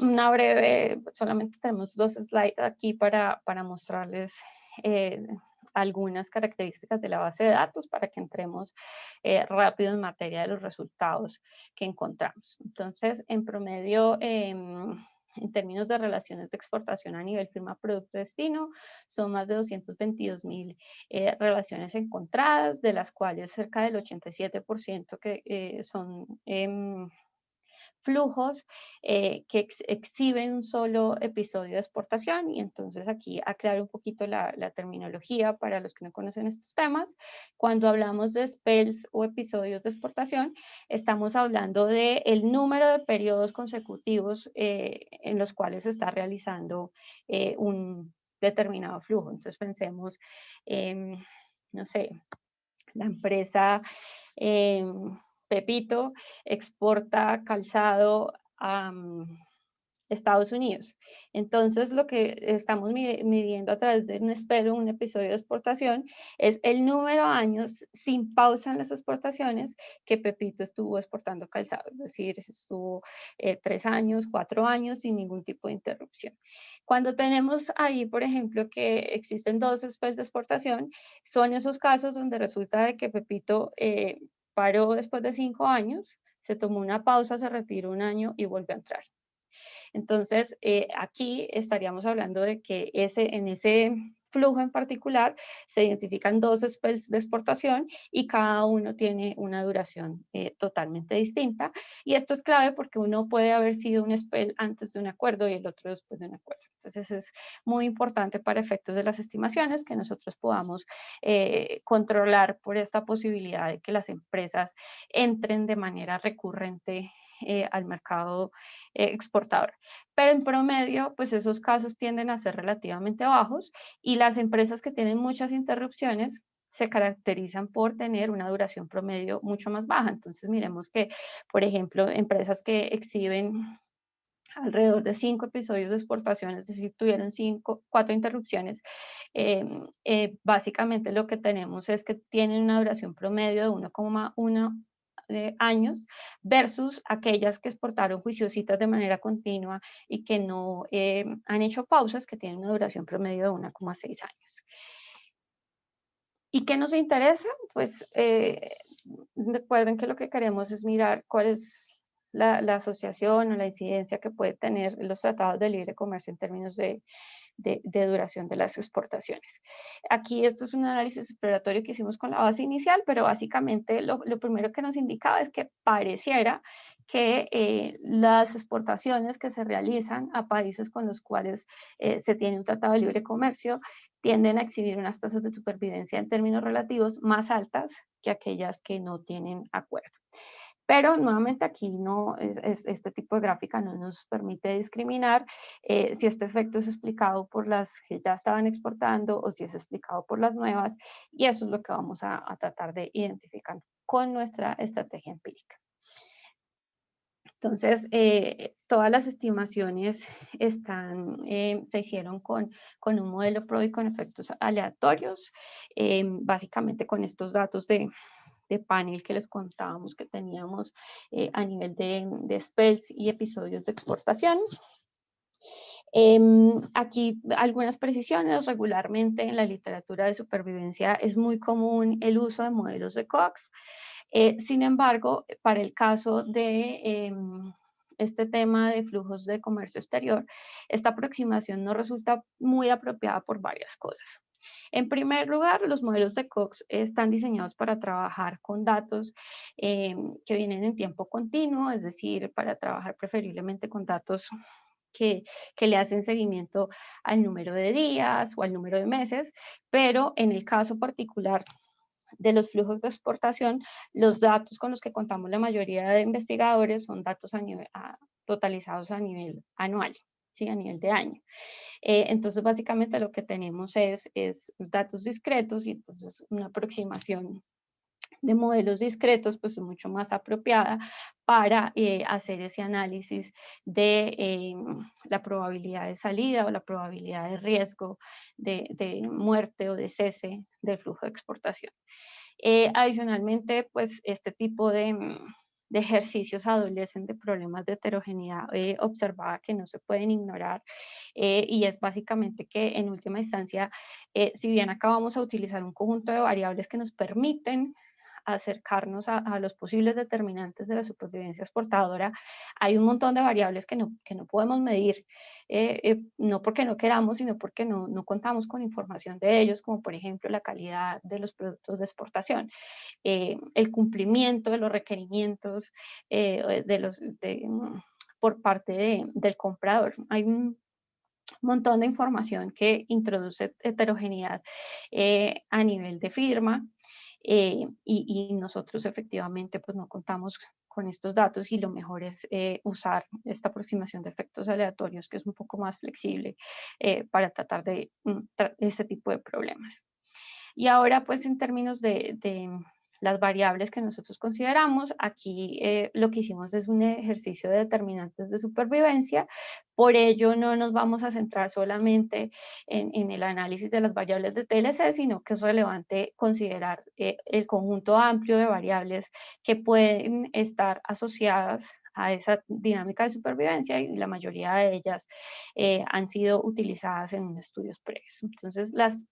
una breve, solamente tenemos 2 slides aquí para mostrarles eh, algunas características de la base de datos para que entremos rápido en materia de los resultados que encontramos. Entonces, en promedio, en términos de relaciones de exportación a nivel firma producto-destino, son más de 222.000 relaciones encontradas, de las cuales cerca del 87% que son flujos que exhiben un solo episodio de exportación. Y entonces aquí aclaro un poquito la terminología para los que no conocen estos temas. Cuando hablamos de spells o episodios de exportación, estamos hablando del número de periodos consecutivos en los cuales se está realizando un determinado flujo. Entonces pensemos, no sé, la empresa Pepito exporta calzado a Estados Unidos. Entonces, lo que estamos midiendo a través de un episodio de exportación, es el número de años sin pausa en las exportaciones que Pepito estuvo exportando calzado. Es decir, estuvo 3 años, 4 años sin ningún tipo de interrupción. Cuando tenemos ahí, por ejemplo, que existen 2 spells de exportación, son esos casos donde resulta de que Pepito paró después de 5 años, se tomó una pausa, se retiró un año y volvió a entrar. Entonces, aquí estaríamos hablando de que en ese flujo en particular se identifican 2 spells de exportación y cada uno tiene una duración totalmente distinta. Y esto es clave porque uno puede haber sido un spell antes de un acuerdo y el otro después de un acuerdo. Entonces, es muy importante para efectos de las estimaciones que nosotros podamos controlar por esta posibilidad de que las empresas entren de manera recurrente al mercado exportador. Pero en promedio, pues esos casos tienden a ser relativamente bajos y las empresas que tienen muchas interrupciones se caracterizan por tener una duración promedio mucho más baja. Entonces, miremos que, por ejemplo, empresas que exhiben alrededor de 5 episodios de exportación, es decir, tuvieron 4 interrupciones, básicamente lo que tenemos es que tienen una duración promedio de 1,1 años versus aquellas que exportaron juiciositas de manera continua y que no han hecho pausas, que tienen una duración promedio de 1,6 años. ¿Y qué nos interesa? Pues recuerden que lo que queremos es mirar cuál es la asociación o la incidencia que puede tener los tratados de libre comercio en términos de duración de las exportaciones. Aquí esto es un análisis exploratorio que hicimos con la base inicial, pero básicamente lo primero que nos indicaba es que pareciera que las exportaciones que se realizan a países con los cuales se tiene un tratado de libre comercio tienden a exhibir unas tasas de supervivencia en términos relativos más altas que aquellas que no tienen acuerdo. Pero nuevamente aquí no, este tipo de gráfica no nos permite discriminar si este efecto es explicado por las que ya estaban exportando o si es explicado por las nuevas, y eso es lo que vamos a tratar de identificar con nuestra estrategia empírica. Entonces, todas las estimaciones se hicieron con un modelo PRO y con efectos aleatorios, básicamente con estos datos de panel que les contábamos que teníamos a nivel de spells y episodios de exportación. Aquí algunas precisiones. Regularmente en la literatura de supervivencia es muy común el uso de modelos de Cox. Sin embargo, para el caso de este tema de flujos de comercio exterior, esta aproximación no resulta muy apropiada por varias cosas. En primer lugar, los modelos de Cox están diseñados para trabajar con datos que vienen en tiempo continuo, es decir, para trabajar preferiblemente con datos que le hacen seguimiento al número de días o al número de meses, pero en el caso particular de los flujos de exportación, los datos con los que contamos la mayoría de investigadores son datos totalizados a nivel anual, ¿sí? A nivel de año. Entonces, básicamente lo que tenemos es datos discretos y entonces una aproximación de modelos discretos pues es mucho más apropiada para hacer ese análisis de la probabilidad de salida o la probabilidad de riesgo de muerte o de cese del flujo de exportación. Adicionalmente, pues este tipo de ejercicios adolecen de problemas de heterogeneidad observada que no se pueden ignorar y es básicamente que en última instancia, si bien acá vamos a utilizar un conjunto de variables que nos permiten acercarnos a los posibles determinantes de la supervivencia exportadora, hay un montón de variables que no podemos medir, no porque no queramos, sino porque no contamos con información de ellos, como por ejemplo la calidad de los productos de exportación, el cumplimiento de los requerimientos por parte del comprador. Hay un montón de información que introduce heterogeneidad a nivel de firma y nosotros efectivamente pues no contamos con estos datos y lo mejor es usar esta aproximación de efectos aleatorios que es un poco más flexible para tratar de este tipo de problemas. Y ahora, pues, en términos de las variables que nosotros consideramos, aquí lo que hicimos es un ejercicio de determinantes de supervivencia. Por ello, no nos vamos a centrar solamente en el análisis de las variables de TLC, sino que es relevante considerar el conjunto amplio de variables que pueden estar asociadas a esa dinámica de supervivencia y la mayoría de ellas han sido utilizadas en estudios previos. Entonces, las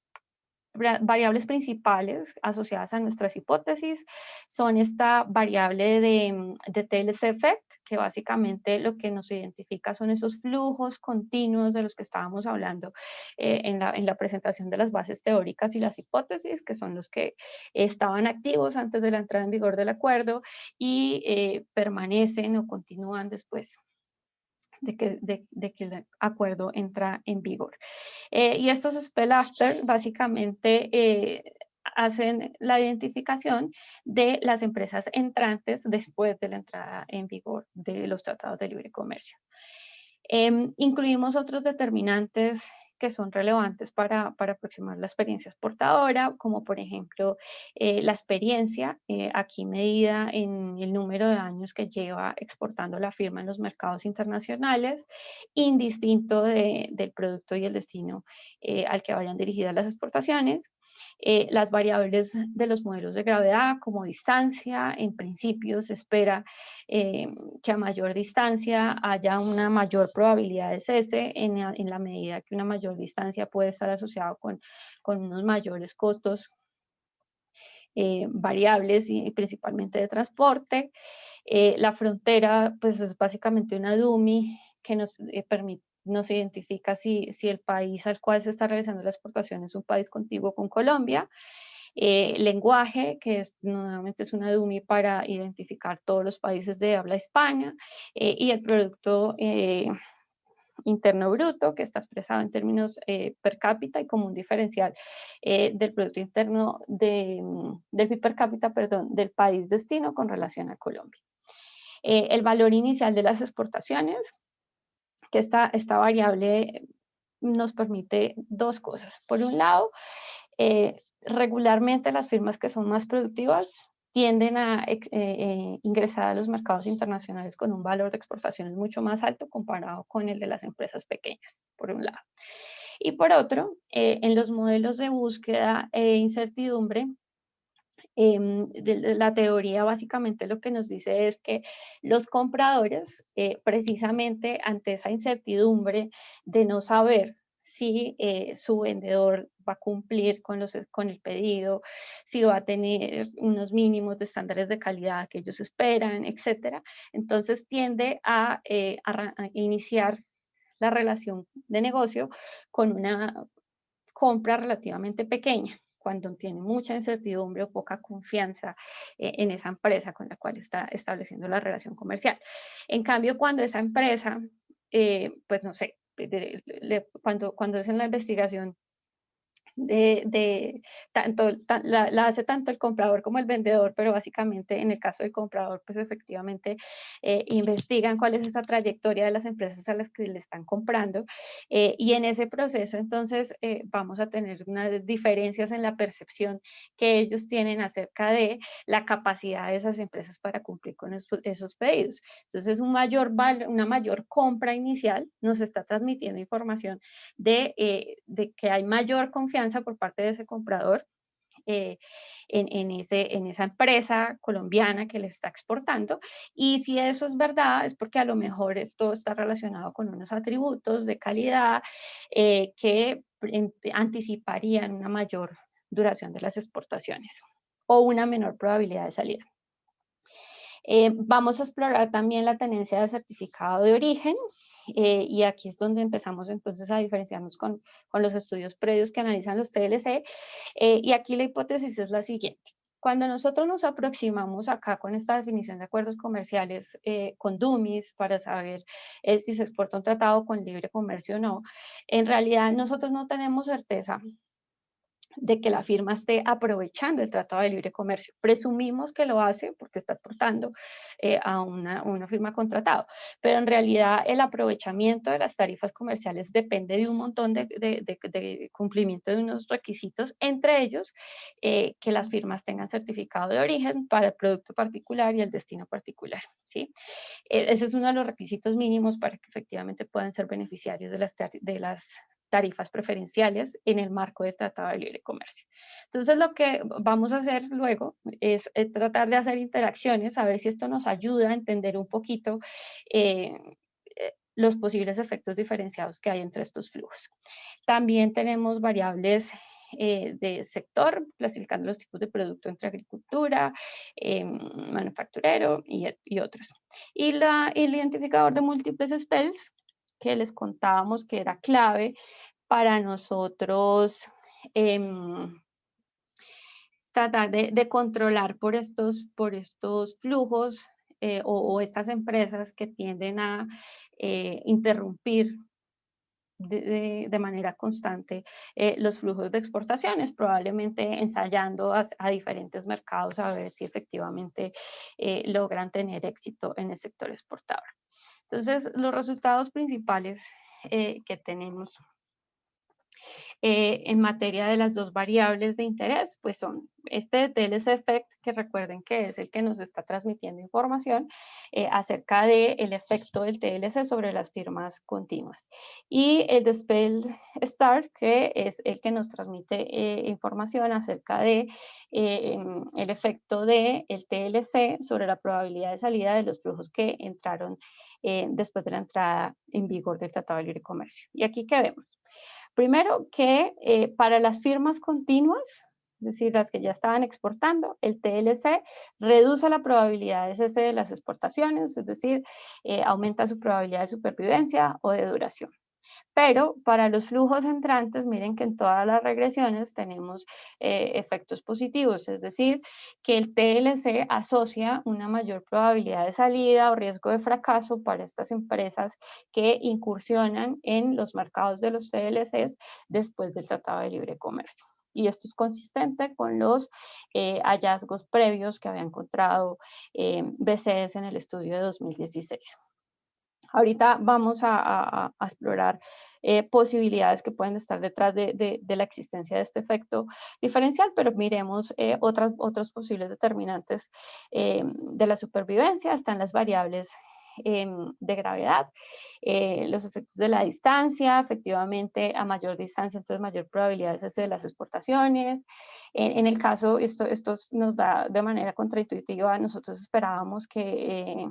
variables principales asociadas a nuestras hipótesis son esta variable de TLC effect, que básicamente lo que nos identifica son esos flujos continuos de los que estábamos hablando en la presentación de las bases teóricas y las hipótesis, que son los que estaban activos antes de la entrada en vigor del acuerdo y permanecen o continúan después de que el acuerdo entra en vigor. Y estos spell after básicamente hacen la identificación de las empresas entrantes después de la entrada en vigor de los tratados de libre comercio. Incluimos otros determinantes que son relevantes para aproximar la experiencia exportadora, como por ejemplo la experiencia, aquí medida en el número de años que lleva exportando la firma en los mercados internacionales, indistinto del producto y el destino al que vayan dirigidas las exportaciones. Las variables de los modelos de gravedad como distancia, en principio se espera que a mayor distancia haya una mayor probabilidad de cese en la medida que una mayor distancia puede estar asociada con unos mayores costos variables y principalmente de transporte. La frontera pues es básicamente una dummy que nos identifica si el país al cual se está realizando la exportación es un país contiguo con Colombia. Lenguaje, que nuevamente es una dummy para identificar todos los países de habla hispana, y el producto interno bruto, que está expresado en términos per cápita y como un diferencial del producto interno del PIB per cápita, perdón, del país destino con relación a Colombia. El valor inicial de las exportaciones, que esta variable nos permite dos cosas. Por un lado, regularmente las firmas que son más productivas tienden a ingresar a los mercados internacionales con un valor de exportaciones mucho más alto comparado con el de las empresas pequeñas, por un lado. Y por otro, en los modelos de búsqueda e incertidumbre, la teoría básicamente lo que nos dice es que los compradores, precisamente ante esa incertidumbre de no saber si su vendedor va a cumplir con el pedido, si va a tener unos mínimos de estándares de calidad que ellos esperan, etcétera. Entonces tiende a iniciar la relación de negocio con una compra relativamente pequeña, cuando tiene mucha incertidumbre o poca confianza en esa empresa con la cual está estableciendo la relación comercial. En cambio, cuando esa empresa pues no sé, cuando hacen la investigación la hace tanto el comprador como el vendedor, pero básicamente en el caso del comprador, pues efectivamente investigan cuál es esa trayectoria de las empresas a las que le están comprando y en ese proceso entonces vamos a tener unas diferencias en la percepción que ellos tienen acerca de la capacidad de esas empresas para cumplir con esos pedidos. Entonces, una mayor compra inicial nos está transmitiendo información de que hay mayor confianza por parte de ese comprador eh, en esa empresa colombiana que le está exportando. Y si eso es verdad, es porque a lo mejor esto está relacionado con unos atributos de calidad que anticiparían una mayor duración de las exportaciones o una menor probabilidad de salida. Vamos a explorar también la tenencia de certificado de origen y aquí es donde empezamos entonces a diferenciarnos con los estudios previos que analizan los TLC y aquí la hipótesis es la siguiente. Cuando nosotros nos aproximamos acá con esta definición de acuerdos comerciales con dummies para saber si se exporta un tratado con libre comercio o no, en realidad nosotros no tenemos certeza de que la firma esté aprovechando el Tratado de Libre Comercio. Presumimos que lo hace porque está aportando a una firma contratado, pero en realidad el aprovechamiento de las tarifas comerciales depende de un montón de cumplimiento de unos requisitos, entre ellos que las firmas tengan certificado de origen para el producto particular y el destino particular, ¿sí? Ese es uno de los requisitos mínimos para que efectivamente puedan ser beneficiarios de las tarifas preferenciales en el marco del Tratado de Libre Comercio. Entonces, lo que vamos a hacer luego es tratar de hacer interacciones, a ver si esto nos ayuda a entender un poquito los posibles efectos diferenciados que hay entre estos flujos. También tenemos variables de sector, clasificando los tipos de producto entre agricultura, manufacturero y otros. Y el identificador de múltiples spells, que les contábamos que era clave para nosotros tratar de controlar por estos flujos o estas empresas que tienden a interrumpir de manera constante los flujos de exportaciones, probablemente ensayando a diferentes mercados a ver si efectivamente logran tener éxito en el sector exportador. Entonces, los resultados principales que tenemos en materia de las dos variables de interés, pues son este TLC Effect, que recuerden que es el que nos está transmitiendo información acerca del efecto del TLC sobre las firmas continuas. Y el de Spell Start, que es el que nos transmite información acerca de el efecto del TLC sobre la probabilidad de salida de los flujos que entraron después de la entrada en vigor del Tratado de Libre Comercio. Y aquí, ¿qué vemos? Primero que para las firmas continuas, es decir, las que ya estaban exportando, el TLC reduce la probabilidad de cese de las exportaciones, es decir, aumenta su probabilidad de supervivencia o de duración. Pero para los flujos entrantes, miren que en todas las regresiones tenemos efectos positivos, es decir, que el TLC asocia una mayor probabilidad de salida o riesgo de fracaso para estas empresas que incursionan en los mercados de los TLCs después del Tratado de Libre Comercio. Y esto es consistente con los hallazgos previos que había encontrado BCS en el estudio de 2016. Ahorita vamos a explorar posibilidades que pueden estar detrás de la existencia de este efecto diferencial, pero miremos otros posibles determinantes de la supervivencia. Están las variables de gravedad, los efectos de la distancia, efectivamente a mayor distancia, entonces mayor probabilidad de las exportaciones. En el caso, esto nos da de manera contraintuitiva, nosotros esperábamos que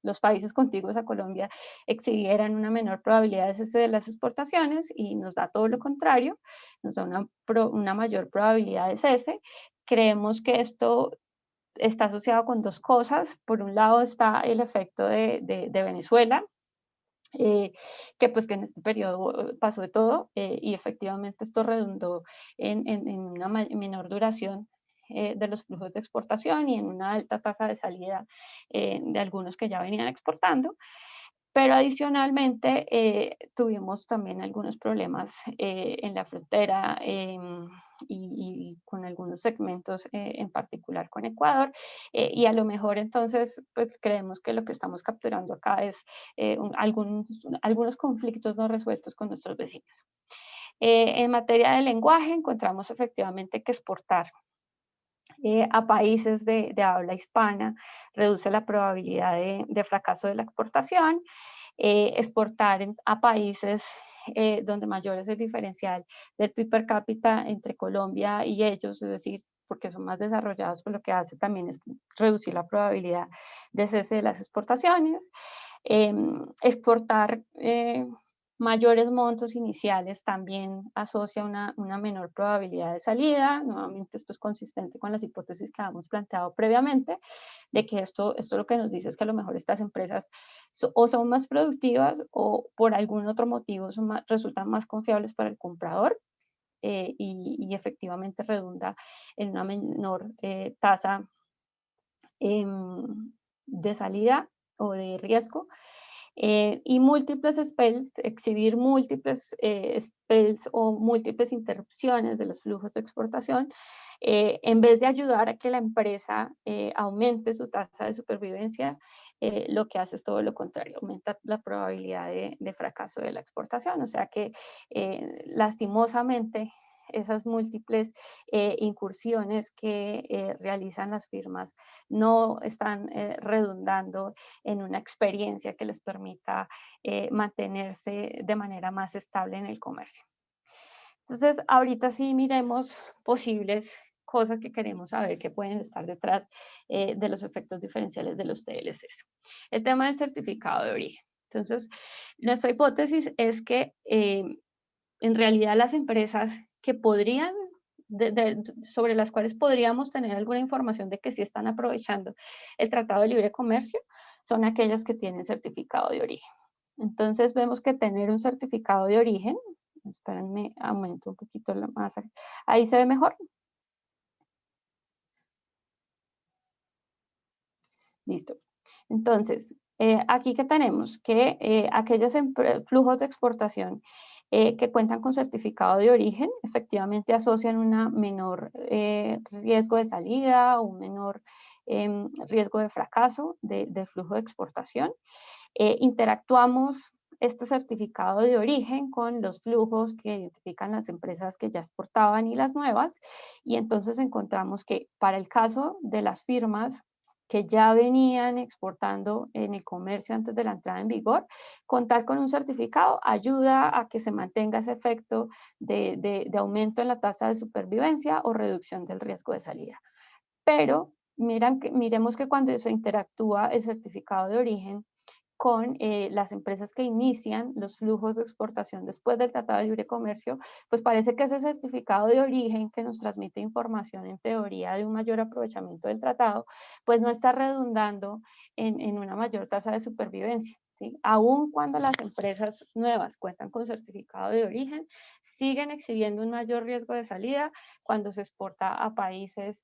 los países contiguos a Colombia exhibieran una menor probabilidad de cese de las exportaciones y nos da todo lo contrario, nos da una mayor probabilidad de cese. Creemos que esto está asociado con dos cosas. Por un lado está el efecto de Venezuela, que pues que en este periodo pasó de todo y efectivamente esto redundó en una menor duración de los flujos de exportación y en una alta tasa de salida de algunos que ya venían exportando. Pero adicionalmente tuvimos también algunos problemas en la frontera y con algunos segmentos en particular con Ecuador, y a lo mejor entonces pues creemos que lo que estamos capturando acá es algunos conflictos no resueltos con nuestros vecinos. En materia de lenguaje encontramos efectivamente que exportar a países de habla hispana reduce la probabilidad de fracaso de la exportación. Exportar a países donde mayor es el diferencial del PIB per cápita entre Colombia y ellos, es decir, porque son más desarrollados, pues lo que hace también es reducir la probabilidad de cese de las exportaciones. Exportar mayores montos iniciales también asocia una menor probabilidad de salida. Nuevamente esto es consistente con las hipótesis que habíamos planteado previamente, de que esto lo que nos dice es que a lo mejor estas empresas o son más productivas o por algún otro motivo resultan más confiables para el comprador. Y efectivamente redunda en una menor tasa de salida o de riesgo. Y múltiples spells, exhibir múltiples spells o múltiples interrupciones de los flujos de exportación, en vez de ayudar a que la empresa aumente su tasa de supervivencia, lo que hace es todo lo contrario, aumenta la probabilidad de fracaso de la exportación. O sea que lastimosamente esas múltiples incursiones que realizan las firmas no están redundando en una experiencia que les permita mantenerse de manera más estable en el comercio. Entonces, ahorita sí miremos posibles cosas que queremos saber que pueden estar detrás de los efectos diferenciales de los TLCs. El tema del certificado de origen. Entonces, nuestra hipótesis es que en realidad las empresas que podrían sobre las cuales podríamos tener alguna información de que sí están aprovechando el Tratado de Libre Comercio, son aquellas que tienen certificado de origen. Entonces vemos que tener un certificado de origen, espérenme, aumento un poquito la masa, ahí se ve mejor. Listo. Entonces, aquí que tenemos que aquellos flujos de exportación que cuentan con certificado de origen efectivamente asocian una menor riesgo de salida o un menor riesgo de fracaso del flujo de exportación. Interactuamos este certificado de origen con los flujos que identifican las empresas que ya exportaban y las nuevas, y entonces encontramos que para el caso de las firmas que ya venían exportando en el comercio antes de la entrada en vigor, contar con un certificado ayuda a que se mantenga ese efecto de aumento en la tasa de supervivencia o reducción del riesgo de salida. Pero miremos que cuando se interactúa el certificado de origen con las empresas que inician los flujos de exportación después del Tratado de Libre Comercio, pues parece que ese certificado de origen que nos transmite información en teoría de un mayor aprovechamiento del tratado, pues no está redundando en una mayor tasa de supervivencia. ¿Sí? Aún cuando las empresas nuevas cuentan con certificado de origen, siguen exhibiendo un mayor riesgo de salida cuando se exporta a países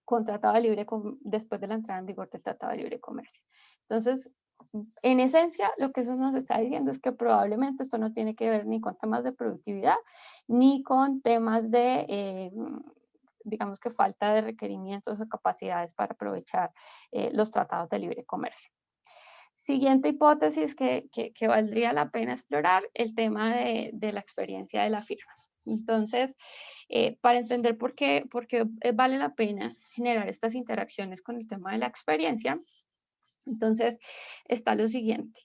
con Tratado de Libre después de la entrada en vigor del Tratado de Libre Comercio. Entonces, en esencia, lo que eso nos está diciendo es que probablemente esto no tiene que ver ni con temas de productividad, ni con temas de, digamos que falta de requerimientos o capacidades para aprovechar los tratados de libre comercio. Siguiente hipótesis que valdría la pena explorar, el tema de la experiencia de la firma. Entonces, para entender por qué vale la pena generar estas interacciones con el tema de la experiencia, entonces está lo siguiente.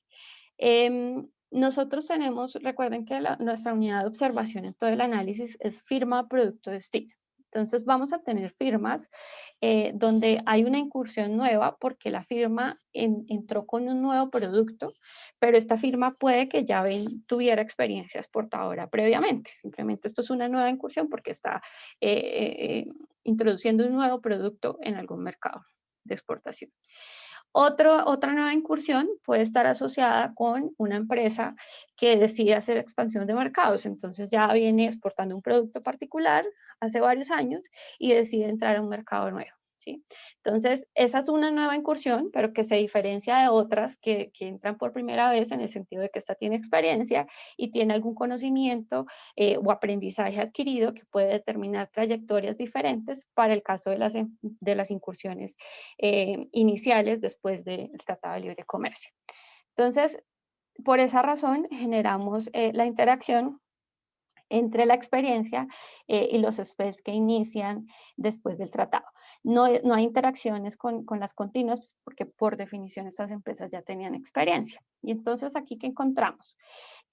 Nosotros tenemos, recuerden que nuestra unidad de observación en todo el análisis es firma, producto, destino. Entonces vamos a tener firmas donde hay una incursión nueva porque la firma entró con un nuevo producto, pero esta firma puede que ya tuviera experiencia exportadora previamente. Simplemente esto es una nueva incursión porque está introduciendo un nuevo producto en algún mercado de exportación. Otra nueva incursión puede estar asociada con una empresa que decide hacer expansión de mercados. Entonces ya viene exportando un producto particular hace varios años y decide entrar a un mercado nuevo. ¿sí? Entonces, esa es una nueva incursión, pero que se diferencia de otras que entran por primera vez en el sentido de que esta tiene experiencia y tiene algún conocimiento o aprendizaje adquirido que puede determinar trayectorias diferentes para el caso de las incursiones iniciales después del Tratado de Libre Comercio. Entonces, por esa razón, generamos la interacción entre la experiencia y los SPEs que inician después del tratado. No hay interacciones con las continuas pues, porque por definición estas empresas ya tenían experiencia. Y entonces aquí que encontramos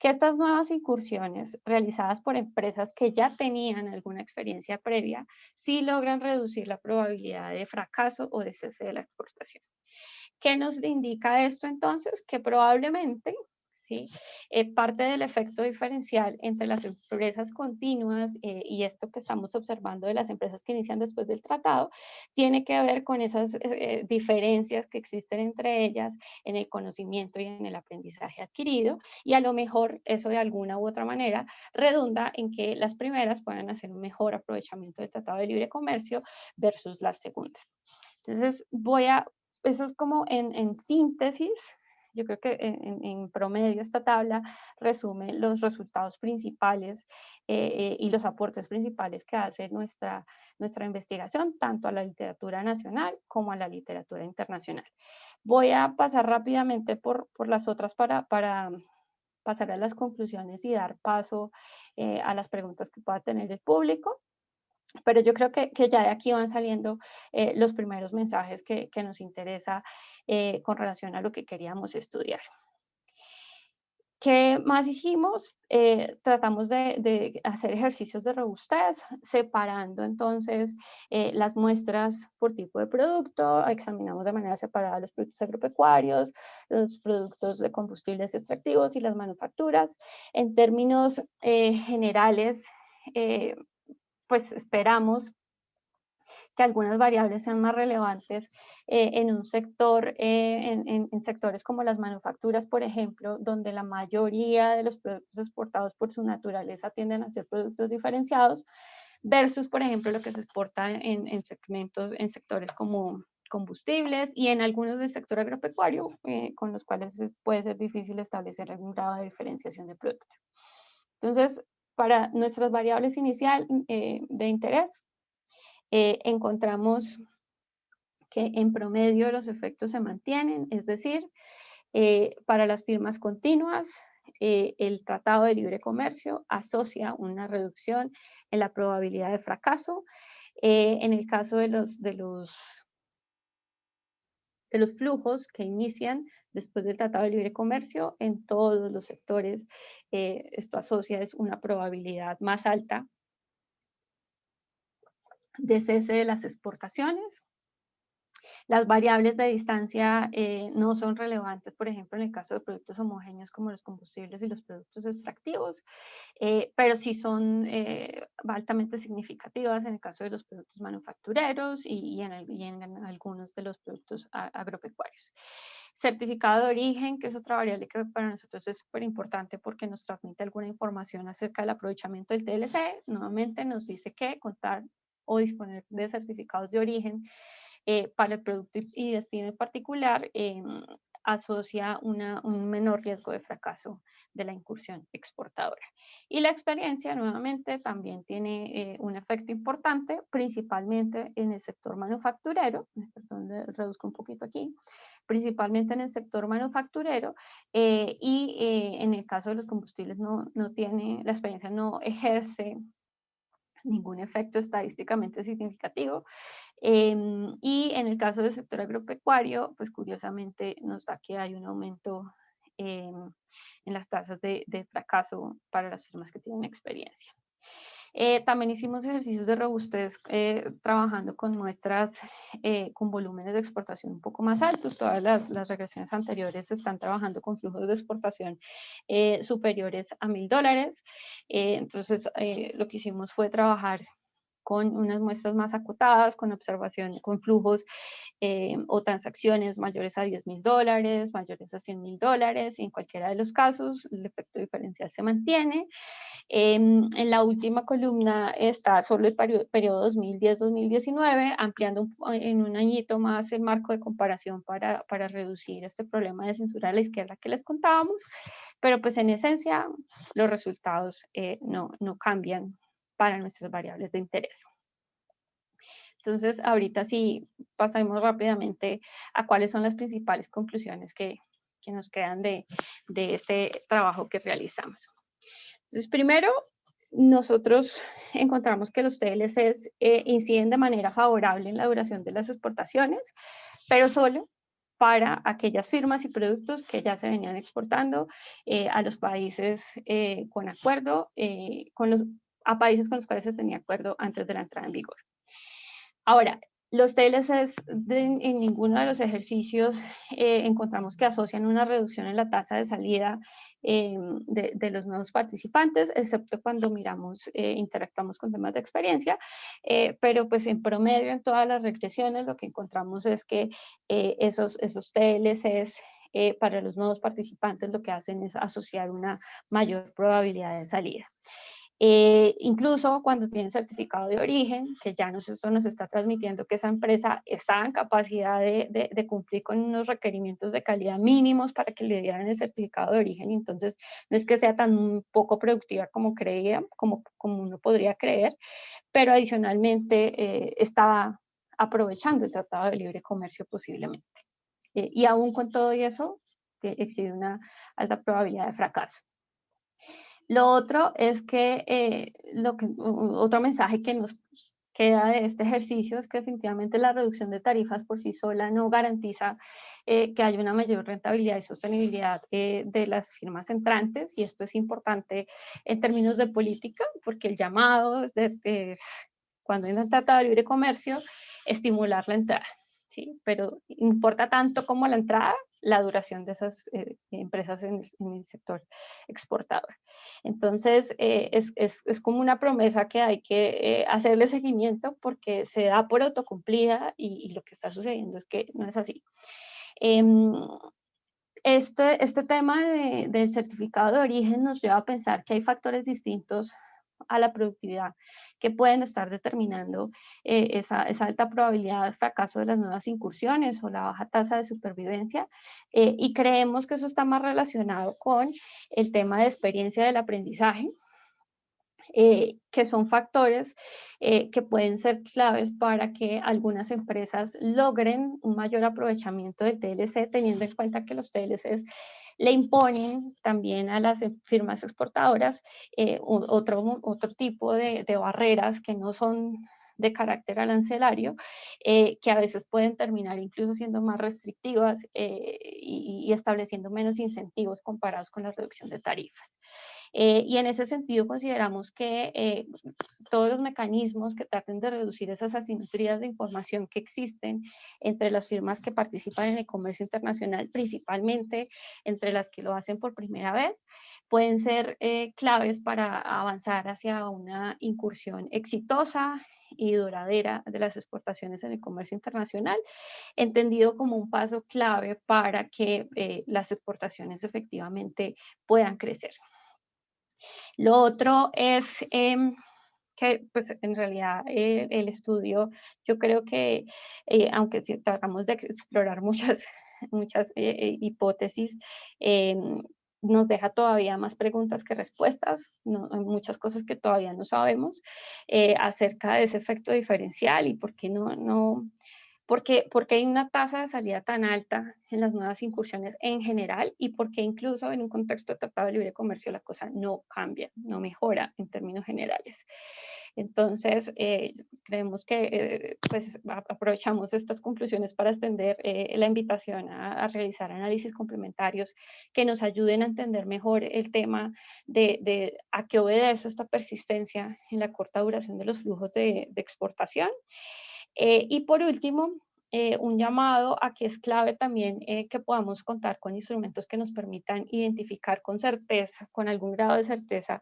que estas nuevas incursiones realizadas por empresas que ya tenían alguna experiencia previa sí logran reducir la probabilidad de fracaso o de cese de la exportación. ¿Qué nos indica esto entonces? Que probablemente, ¿sí? Parte del efecto diferencial entre las empresas continuas y esto que estamos observando de las empresas que inician después del tratado, tiene que ver con esas diferencias que existen entre ellas en el conocimiento y en el aprendizaje adquirido, y a lo mejor eso de alguna u otra manera redunda en que las primeras puedan hacer un mejor aprovechamiento del Tratado de Libre Comercio versus las segundas. Entonces, eso es como en síntesis, yo creo que en promedio esta tabla resume los resultados principales y los aportes principales que hace nuestra investigación, tanto a la literatura nacional como a la literatura internacional. Voy a pasar rápidamente por las otras para pasar a las conclusiones y dar paso a las preguntas que pueda tener el público. Pero yo creo que ya de aquí van saliendo los primeros mensajes que nos interesa con relación a lo que queríamos estudiar. ¿Qué más hicimos? Tratamos de hacer ejercicios de robustez, separando entonces las muestras por tipo de producto, examinamos de manera separada los productos agropecuarios, los productos de combustibles extractivos y las manufacturas. En términos generales, pues esperamos que algunas variables sean más relevantes en un sector, en sectores como las manufacturas, por ejemplo, donde la mayoría de los productos exportados por su naturaleza tienden a ser productos diferenciados, versus, por ejemplo, lo que se exporta en segmentos, en sectores como combustibles y en algunos del sector agropecuario, con los cuales puede ser difícil establecer algún grado de diferenciación de producto. Entonces, para nuestras variables inicial de interés, encontramos que en promedio los efectos se mantienen, es decir, para las firmas continuas, el Tratado de Libre Comercio asocia una reducción en la probabilidad de fracaso. En el caso de los flujos que inician después del Tratado de Libre Comercio, en todos los sectores, esto asocia es una probabilidad más alta de cese de las exportaciones. Las variables de distancia no son relevantes, por ejemplo, en el caso de productos homogéneos como los combustibles y los productos extractivos, pero sí son altamente significativas en el caso de los productos manufactureros y en algunos de los productos agropecuarios. Certificado de origen, que es otra variable que para nosotros es súper importante porque nos transmite alguna información acerca del aprovechamiento del TLC. Nuevamente nos dice que contar o disponer de certificados de origen para el producto y destino en particular asocia un menor riesgo de fracaso de la incursión exportadora. Y la experiencia, nuevamente, también tiene un efecto importante, principalmente en el sector manufacturero, perdón, reduzco un poquito aquí, principalmente en el sector manufacturero en el caso de los combustibles no tiene, la experiencia no ejerce ningún efecto estadísticamente significativo. Y en el caso del sector agropecuario, pues curiosamente nos da que hay un aumento en las tasas de fracaso para las firmas que tienen experiencia. También hicimos ejercicios de robustez trabajando con muestras con volúmenes de exportación un poco más altos. Todas las regresiones anteriores están trabajando con flujos de exportación superiores a $1,000. Entonces, lo que hicimos fue trabajar con unas muestras más acotadas, con observación, con flujos o transacciones mayores a $10,000, mayores a $100,000. En cualquiera de los casos, el efecto diferencial se mantiene. En la última columna está solo el periodo 2010-2019, ampliando en un añito más el marco de comparación para reducir este problema de censura a la izquierda que les contábamos, pero pues en esencia los resultados no cambian para nuestras variables de interés. Entonces, ahorita sí pasamos rápidamente a cuáles son las principales conclusiones que nos quedan de este trabajo que realizamos. Entonces, primero, nosotros encontramos que los TLCs inciden de manera favorable en la duración de las exportaciones, pero solo para aquellas firmas y productos que ya se venían exportando a los países con acuerdo, a países con los cuales se tenía acuerdo antes de la entrada en vigor. Ahora, los TLCs en ninguno de los ejercicios encontramos que asocian una reducción en la tasa de salida de los nuevos participantes, excepto cuando miramos, interactuamos con temas de experiencia, pero pues en promedio en todas las regresiones lo que encontramos es que esos TLCs para los nuevos participantes lo que hacen es asociar una mayor probabilidad de salida. Incluso cuando tienen certificado de origen, que ya esto nos está transmitiendo que esa empresa está en capacidad de cumplir con unos requerimientos de calidad mínimos para que le dieran el certificado de origen, entonces no es que sea tan poco productiva como uno podría creer, pero adicionalmente estaba aprovechando el Tratado de Libre Comercio posiblemente. Y aún con todo eso, existe una alta probabilidad de fracaso. Lo otro es que, otro mensaje que nos queda de este ejercicio es que definitivamente la reducción de tarifas por sí sola no garantiza que haya una mayor rentabilidad y sostenibilidad de las firmas entrantes, y esto es importante en términos de política, porque el llamado cuando hay un tratado de libre comercio, estimular la entrada. ¿Sí? Pero importa tanto como la entrada, la duración de esas empresas en el sector exportador. Entonces, es como una promesa que hay que hacerle seguimiento porque se da por autocumplida y lo que está sucediendo es que no es así. Este tema del certificado de origen nos lleva a pensar que hay factores distintos a la productividad que pueden estar determinando esa alta probabilidad de fracaso de las nuevas incursiones o la baja tasa de supervivencia, y creemos que eso está más relacionado con el tema de experiencia del aprendizaje, que son factores que pueden ser claves para que algunas empresas logren un mayor aprovechamiento del TLC, teniendo en cuenta que los TLCs le imponen también a las firmas exportadoras otro tipo de barreras que no son de carácter arancelario, que a veces pueden terminar incluso siendo más restrictivas y estableciendo menos incentivos comparados con la reducción de tarifas. Y en ese sentido consideramos que todos los mecanismos que traten de reducir esas asimetrías de información que existen entre las firmas que participan en el comercio internacional, principalmente entre las que lo hacen por primera vez, pueden ser claves para avanzar hacia una incursión exitosa y duradera de las exportaciones en el comercio internacional, entendido como un paso clave para que las exportaciones efectivamente puedan crecer. Lo otro es que pues en realidad el estudio, yo creo que aunque si tratamos de explorar muchas hipótesis, nos deja todavía más preguntas que respuestas, hay muchas cosas que todavía no sabemos acerca de ese efecto diferencial y por qué porque hay una tasa de salida tan alta en las nuevas incursiones en general y porque incluso en un contexto de tratado de libre comercio la cosa no cambia, no mejora en términos generales. Entonces, creemos que pues, aprovechamos estas conclusiones para extender la invitación a realizar análisis complementarios que nos ayuden a entender mejor el tema de a qué obedece esta persistencia en la corta duración de los flujos de exportación. Y por último, un llamado a que es clave también que podamos contar con instrumentos que nos permitan identificar con certeza, con algún grado de certeza,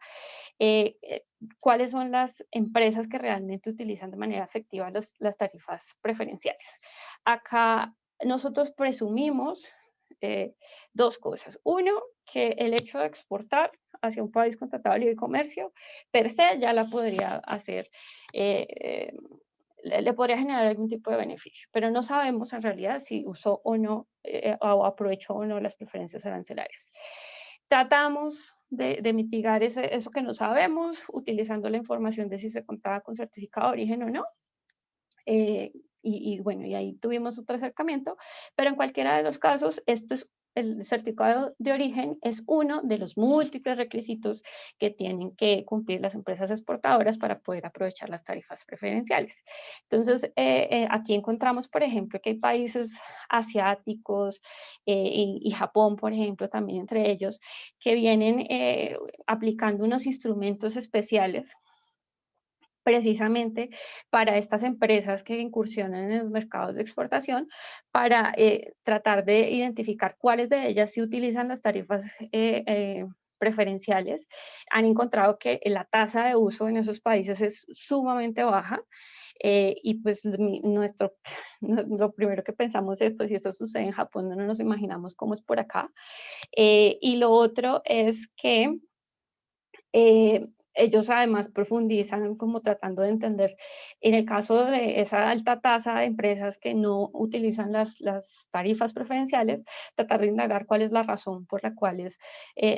cuáles son las empresas que realmente utilizan de manera efectiva las tarifas preferenciales. Acá nosotros presumimos dos cosas. Uno, que el hecho de exportar hacia un país con tratado de libre comercio, per se ya la podría hacer, le podría generar algún tipo de beneficio, pero no sabemos en realidad si usó o no, o aprovechó o no las preferencias arancelarias. Tratamos de mitigar eso que no sabemos, utilizando la información de si se contaba con certificado de origen o no. Bueno, y ahí tuvimos otro acercamiento, pero en cualquiera de los casos, el certificado de origen es uno de los múltiples requisitos que tienen que cumplir las empresas exportadoras para poder aprovechar las tarifas preferenciales. Entonces, aquí encontramos, por ejemplo, que hay países asiáticos y Japón, por ejemplo, también entre ellos, que vienen aplicando unos instrumentos especiales precisamente para estas empresas que incursionan en los mercados de exportación, para tratar de identificar cuáles de ellas sí utilizan las tarifas preferenciales. Han encontrado que la tasa de uso en esos países es sumamente baja. Y pues lo primero que pensamos es, pues si eso sucede en Japón, no nos imaginamos cómo es por acá. Y lo otro es que ellos además profundizan como tratando de entender, en el caso de esa alta tasa de empresas que no utilizan las tarifas preferenciales, tratar de indagar cuál es la razón por la cual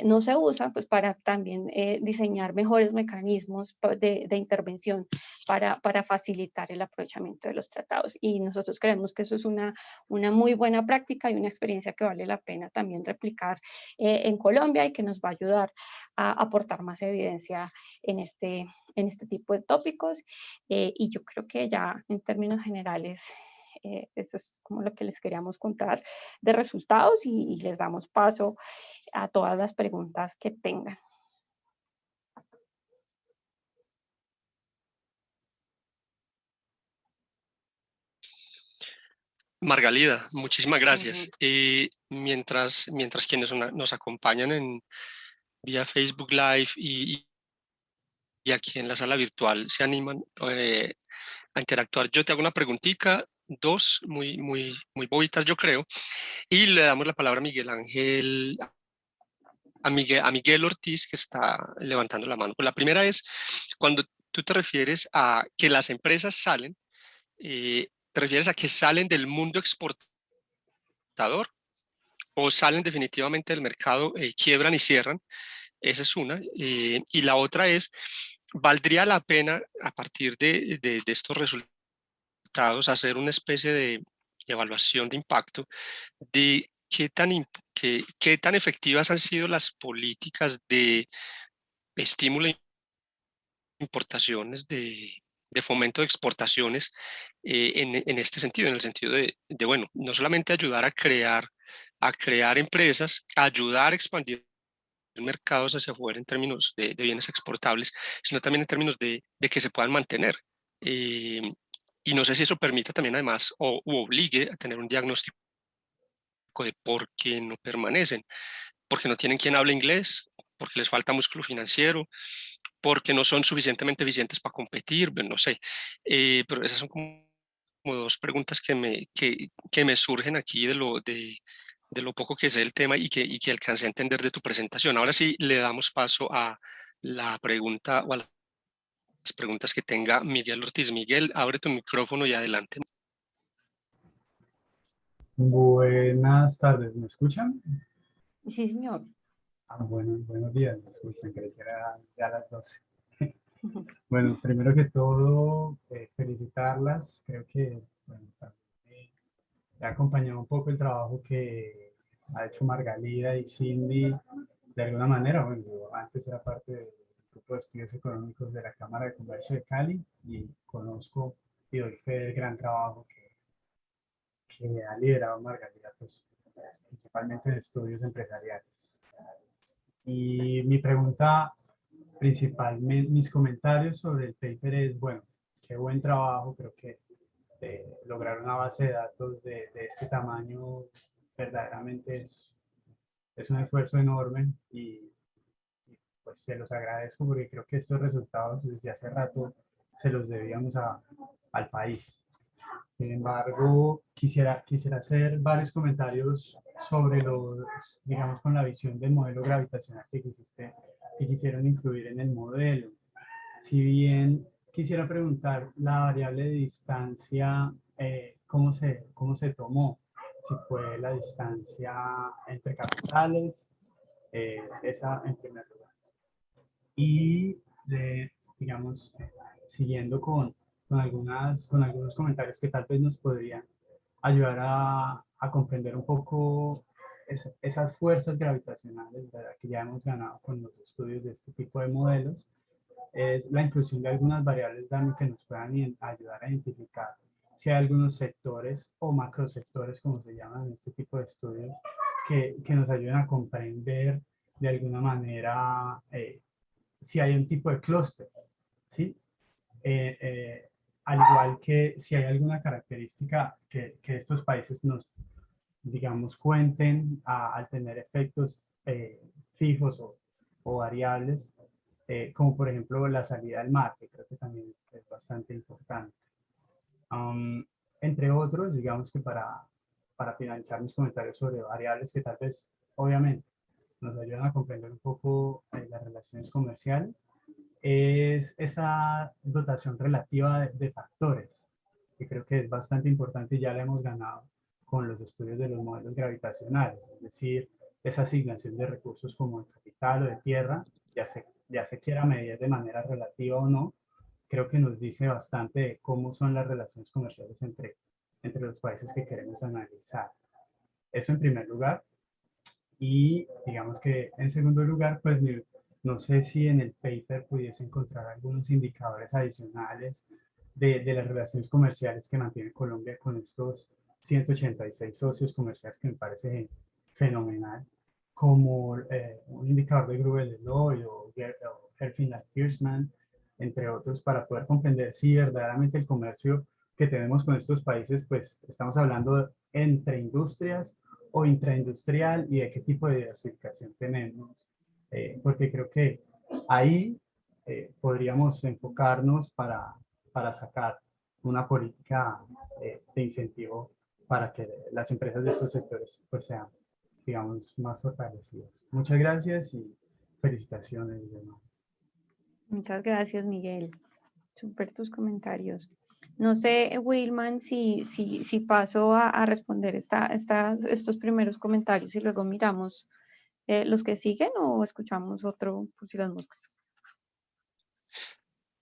no se usan, pues para también diseñar mejores mecanismos de intervención para facilitar el aprovechamiento de los tratados. Y nosotros creemos que eso es una muy buena práctica y una experiencia que vale la pena también replicar en Colombia y que nos va a ayudar a aportar más evidencia en este tipo de tópicos. Y yo creo que ya en términos generales, eso es como lo que les queríamos contar de resultados y les damos paso a todas las preguntas que tengan. Margalida, muchísimas gracias. Mientras quienes nos acompañan vía Facebook Live y aquí en la sala virtual se animan a interactuar, yo te hago una preguntita, dos muy bobitas yo creo, y le damos la palabra a Miguel Ángel, a Miguel Ortiz, que está levantando la mano. Pues la primera es, cuando tú te refieres a que las empresas salen, ¿te refieres a que salen del mundo exportador o salen definitivamente del mercado, quiebran y cierran? Esa es una. Y la otra es, ¿valdría la pena a partir de estos resultados hacer una especie de evaluación de impacto de qué tan efectivas han sido las políticas de estímulo de importaciones, de fomento de exportaciones en este sentido, en el sentido bueno, no solamente ayudar a crear empresas, ayudar a expandir mercados hacia afuera en términos de bienes exportables, sino también en términos de que se puedan mantener. Eh, y no sé si eso permita también además u obligue a tener un diagnóstico de por qué no permanecen, porque no tienen quien hable inglés, porque les falta músculo financiero, porque no son suficientemente eficientes para competir, no sé. Pero esas son como dos preguntas que me surgen aquí de lo poco que sé del tema y que alcancé a entender de tu presentación. Ahora sí le damos paso a la pregunta o a las preguntas que tenga Miguel Ortiz. Miguel, abre tu micrófono y adelante. Buenas tardes, ¿me escuchan? Sí, señor. Bueno, buenos días, disculpen, creí que era ya las 12. Bueno, primero que todo, felicitarlas. Creo que bueno, también he acompañado un poco el trabajo que ha hecho Margalida y Cindy de alguna manera. Bueno, yo antes era parte del grupo de estudios económicos de la Cámara de Comercio de Cali y conozco y doy fe del gran trabajo que ha liderado Margalida, pues, principalmente en estudios empresariales. Y mi pregunta principal, mis comentarios sobre el paper es, bueno, qué buen trabajo, creo que lograr una base de datos de este tamaño verdaderamente es un esfuerzo enorme y, pues se los agradezco porque creo que estos resultados desde hace rato se los debíamos al país. Sin embargo, quisiera hacer varios comentarios sobre digamos, con la visión del modelo gravitacional que quisiste que quisieron incluir en el modelo. Si bien quisiera preguntar la variable de distancia, ¿cómo se tomó? Si fue la distancia entre capitales, esa en primer lugar. Y, digamos, siguiendo con algunos comentarios que tal vez nos podrían ayudar a comprender un poco esas fuerzas gravitacionales, ¿verdad?, que ya hemos ganado con los estudios de este tipo de modelos, es la inclusión de algunas variables DAMI que nos puedan ayudar a identificar si hay algunos sectores o macrosectores, como se llaman en este tipo de estudios, que nos ayuden a comprender de alguna manera si hay un tipo de clúster, ¿sí? Al igual que si hay alguna característica que estos países nos, digamos, cuenten al tener efectos fijos o variables, como por ejemplo la salida del mar, que creo que también es bastante importante. Entre otros, digamos que para finalizar mis comentarios sobre variables que tal vez, obviamente, nos ayudan a comprender un poco las relaciones comerciales, es esa dotación relativa de factores, que creo que es bastante importante y ya la hemos ganado con los estudios de los modelos gravitacionales, es decir, esa asignación de recursos como de capital o de tierra, ya se quiera medir de manera relativa o no, creo que nos dice bastante de cómo son las relaciones comerciales entre los países que queremos analizar. Eso en primer lugar. Y digamos que en segundo lugar, pues no sé si en el paper pudiese encontrar algunos indicadores adicionales de las relaciones comerciales que mantiene Colombia con estos 186 socios comerciales, que me parece fenomenal, como un indicador de Grubel-Leloy o Herfindahl-Hirschman, entre otros, para poder comprender si verdaderamente el comercio que tenemos con estos países, pues estamos hablando entre industrias o intraindustrial y de qué tipo de diversificación tenemos, porque creo que ahí podríamos enfocarnos para sacar una política de incentivo para que las empresas de estos sectores pues sean, digamos, más fortalecidas. Muchas gracias y felicitaciones de nuevo. Muchas gracias, Miguel. Súper tus comentarios. No sé, Wilman, si paso a responder estos primeros comentarios y luego miramos los que siguen o escuchamos otro por si las moscas.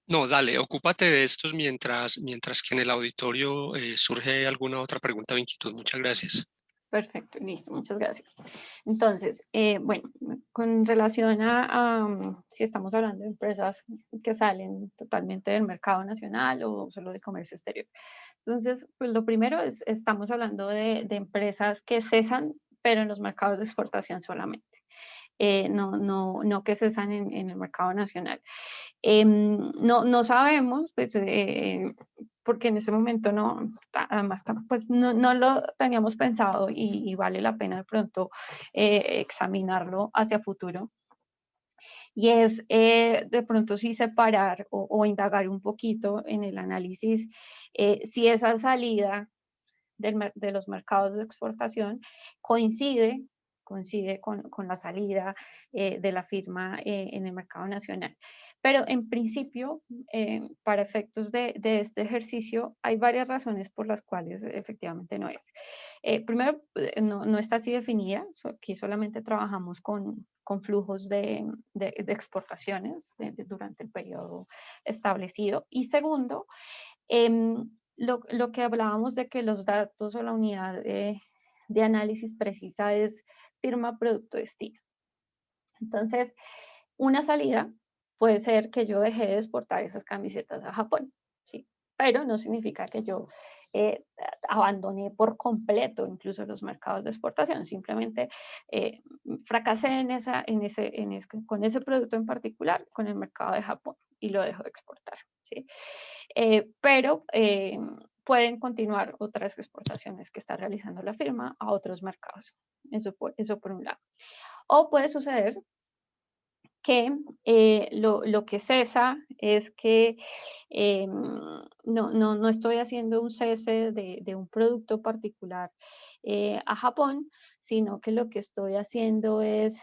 No, dale, ocúpate de estos mientras que en el auditorio surge alguna otra pregunta o inquietud. Muchas gracias. Perfecto, listo, muchas gracias. Entonces, bueno, con relación a si estamos hablando de empresas que salen totalmente del mercado nacional o solo de comercio exterior. Entonces, pues lo primero es, estamos hablando de empresas que cesan, pero en los mercados de exportación solamente. No que cesan en el mercado nacional. No sabemos, pues, porque en ese momento no, además, pues no lo teníamos pensado y vale la pena de pronto examinarlo hacia futuro. Y es de pronto sí separar o indagar un poquito en el análisis si esa salida de los mercados de exportación coincide con la salida de la firma en el mercado nacional. Pero en principio, para efectos de este ejercicio, hay varias razones por las cuales efectivamente no es. Primero, no está así definida. Aquí solamente trabajamos con flujos de exportaciones durante el periodo establecido. Y segundo, lo que hablábamos de que los datos o la unidad de análisis precisa es firma, producto, destino. Entonces, una salida puede ser que yo dejé de exportar esas camisetas a Japón, ¿sí? Pero no significa que yo abandoné por completo incluso los mercados de exportación, simplemente fracasé con ese producto en particular, con el mercado de Japón, y lo dejo de exportar, ¿sí? Pero pueden continuar otras exportaciones que está realizando la firma a otros mercados. Eso por un lado. O puede suceder que lo que cesa es que no estoy haciendo un cese de un producto particular a Japón, sino que lo que estoy haciendo es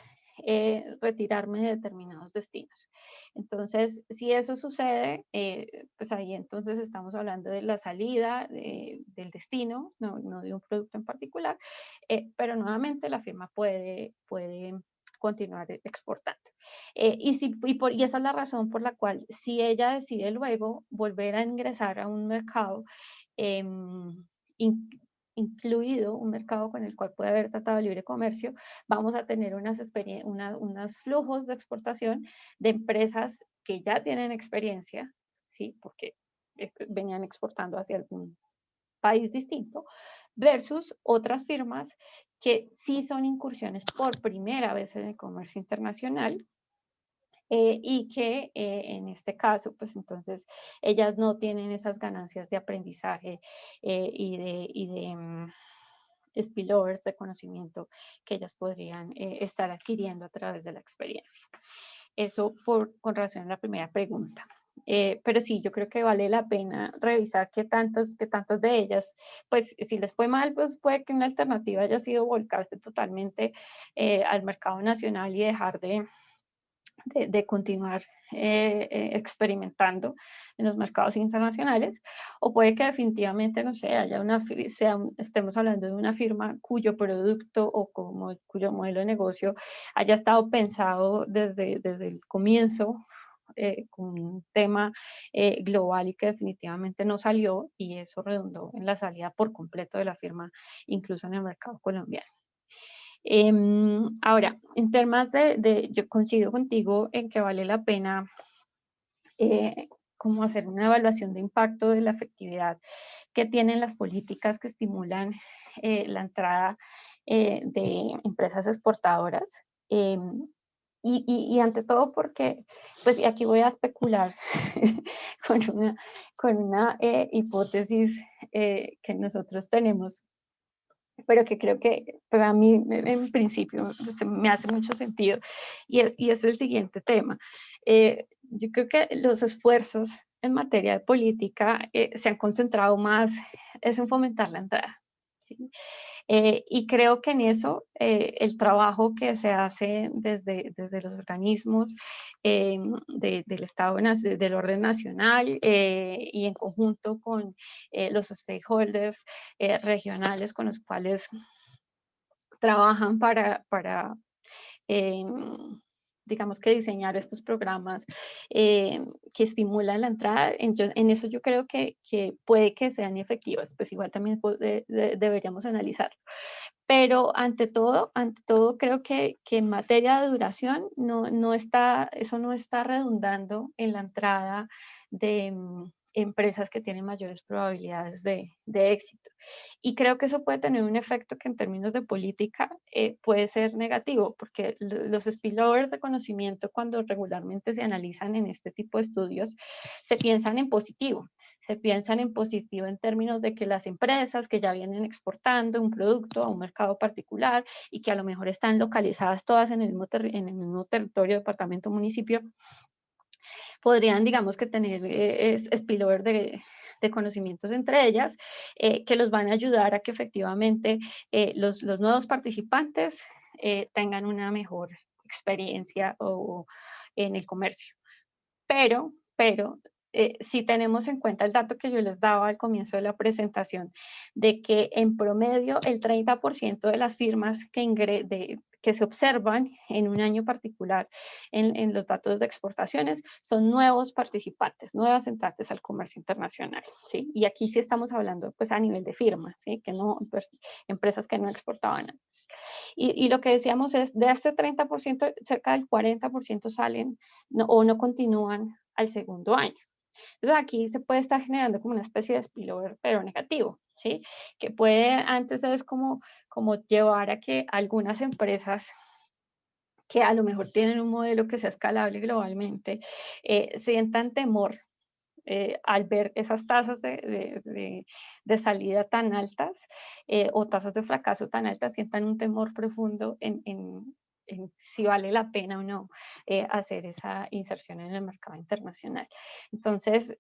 retirarme de determinados destinos. Entonces, si eso sucede, pues ahí entonces estamos hablando de la salida del destino, no de un producto en particular, pero nuevamente la firma puede continuar exportando. Y esa es la razón por la cual, si ella decide luego volver a ingresar a un mercado, incluido un mercado con el cual puede haber tratado de libre comercio, vamos a tener unos flujos de exportación de empresas que ya tienen experiencia, ¿sí? Porque venían exportando hacia algún país distinto, versus otras firmas que sí son incursiones por primera vez en el comercio internacional, y que en este caso, pues entonces ellas no tienen esas ganancias de aprendizaje y de spillovers de conocimiento que ellas podrían estar adquiriendo a través de la experiencia. Eso con relación a la primera pregunta. Pero sí, yo creo que vale la pena revisar que tantas de ellas, pues si les fue mal, pues puede que una alternativa haya sido volcarse totalmente al mercado nacional y dejar de continuar experimentando en los mercados internacionales, o puede que definitivamente, no sé, estemos hablando de una firma cuyo producto o cuyo modelo de negocio haya estado pensado desde el comienzo, con un tema global y que definitivamente no salió, y eso redundó en la salida por completo de la firma, incluso en el mercado colombiano. Ahora, en temas yo coincido contigo en que vale la pena como hacer una evaluación de impacto de la efectividad que tienen las políticas que estimulan la entrada de empresas exportadoras. Y ante todo porque, pues y aquí voy a especular con una hipótesis que nosotros tenemos, pero que creo que para mí en principio me hace mucho sentido, y es el siguiente tema. Yo creo que los esfuerzos en materia de política se han concentrado más en fomentar la entrada, ¿sí? Y creo que en eso el trabajo que se hace desde los organismos del Estado, del orden nacional, y en conjunto con los stakeholders regionales con los cuales trabajan para digamos que diseñar estos programas que estimulan la entrada, en eso yo creo que puede que sean efectivas, pues igual también deberíamos analizarlo. Pero ante todo creo que en materia de duración eso no está redundando en la entrada de empresas que tienen mayores probabilidades de éxito. Y creo que eso puede tener un efecto que en términos de política puede ser negativo, porque los spillovers de conocimiento, cuando regularmente se analizan en este tipo de estudios, se piensan en positivo. Se piensan en positivo en términos de que las empresas que ya vienen exportando un producto a un mercado particular y que a lo mejor están localizadas todas en el mismo territorio, departamento, municipio, podrían, digamos, que tener spillover de conocimientos entre ellas, que los van a ayudar a que efectivamente los nuevos participantes tengan una mejor experiencia en el comercio. Pero si tenemos en cuenta el dato que yo les daba al comienzo de la presentación, de que en promedio el 30% de las firmas que se observan en un año particular en los datos de exportaciones son nuevos participantes, nuevas entrantes al comercio internacional, ¿sí? Y aquí sí estamos hablando pues a nivel de firmas, ¿sí? Que no, pues, empresas que no exportaban antes. Y lo que decíamos es, de este 30%, cerca del 40% salen o no continúan al segundo año. Entonces aquí se puede estar generando como una especie de spillover, pero negativo, ¿sí? Que puede antes es como llevar a que algunas empresas que a lo mejor tienen un modelo que sea escalable globalmente, sientan temor al ver esas tasas de salida tan altas o tasas de fracaso tan altas, sientan un temor profundo en si vale la pena o no hacer esa inserción en el mercado internacional. Entonces,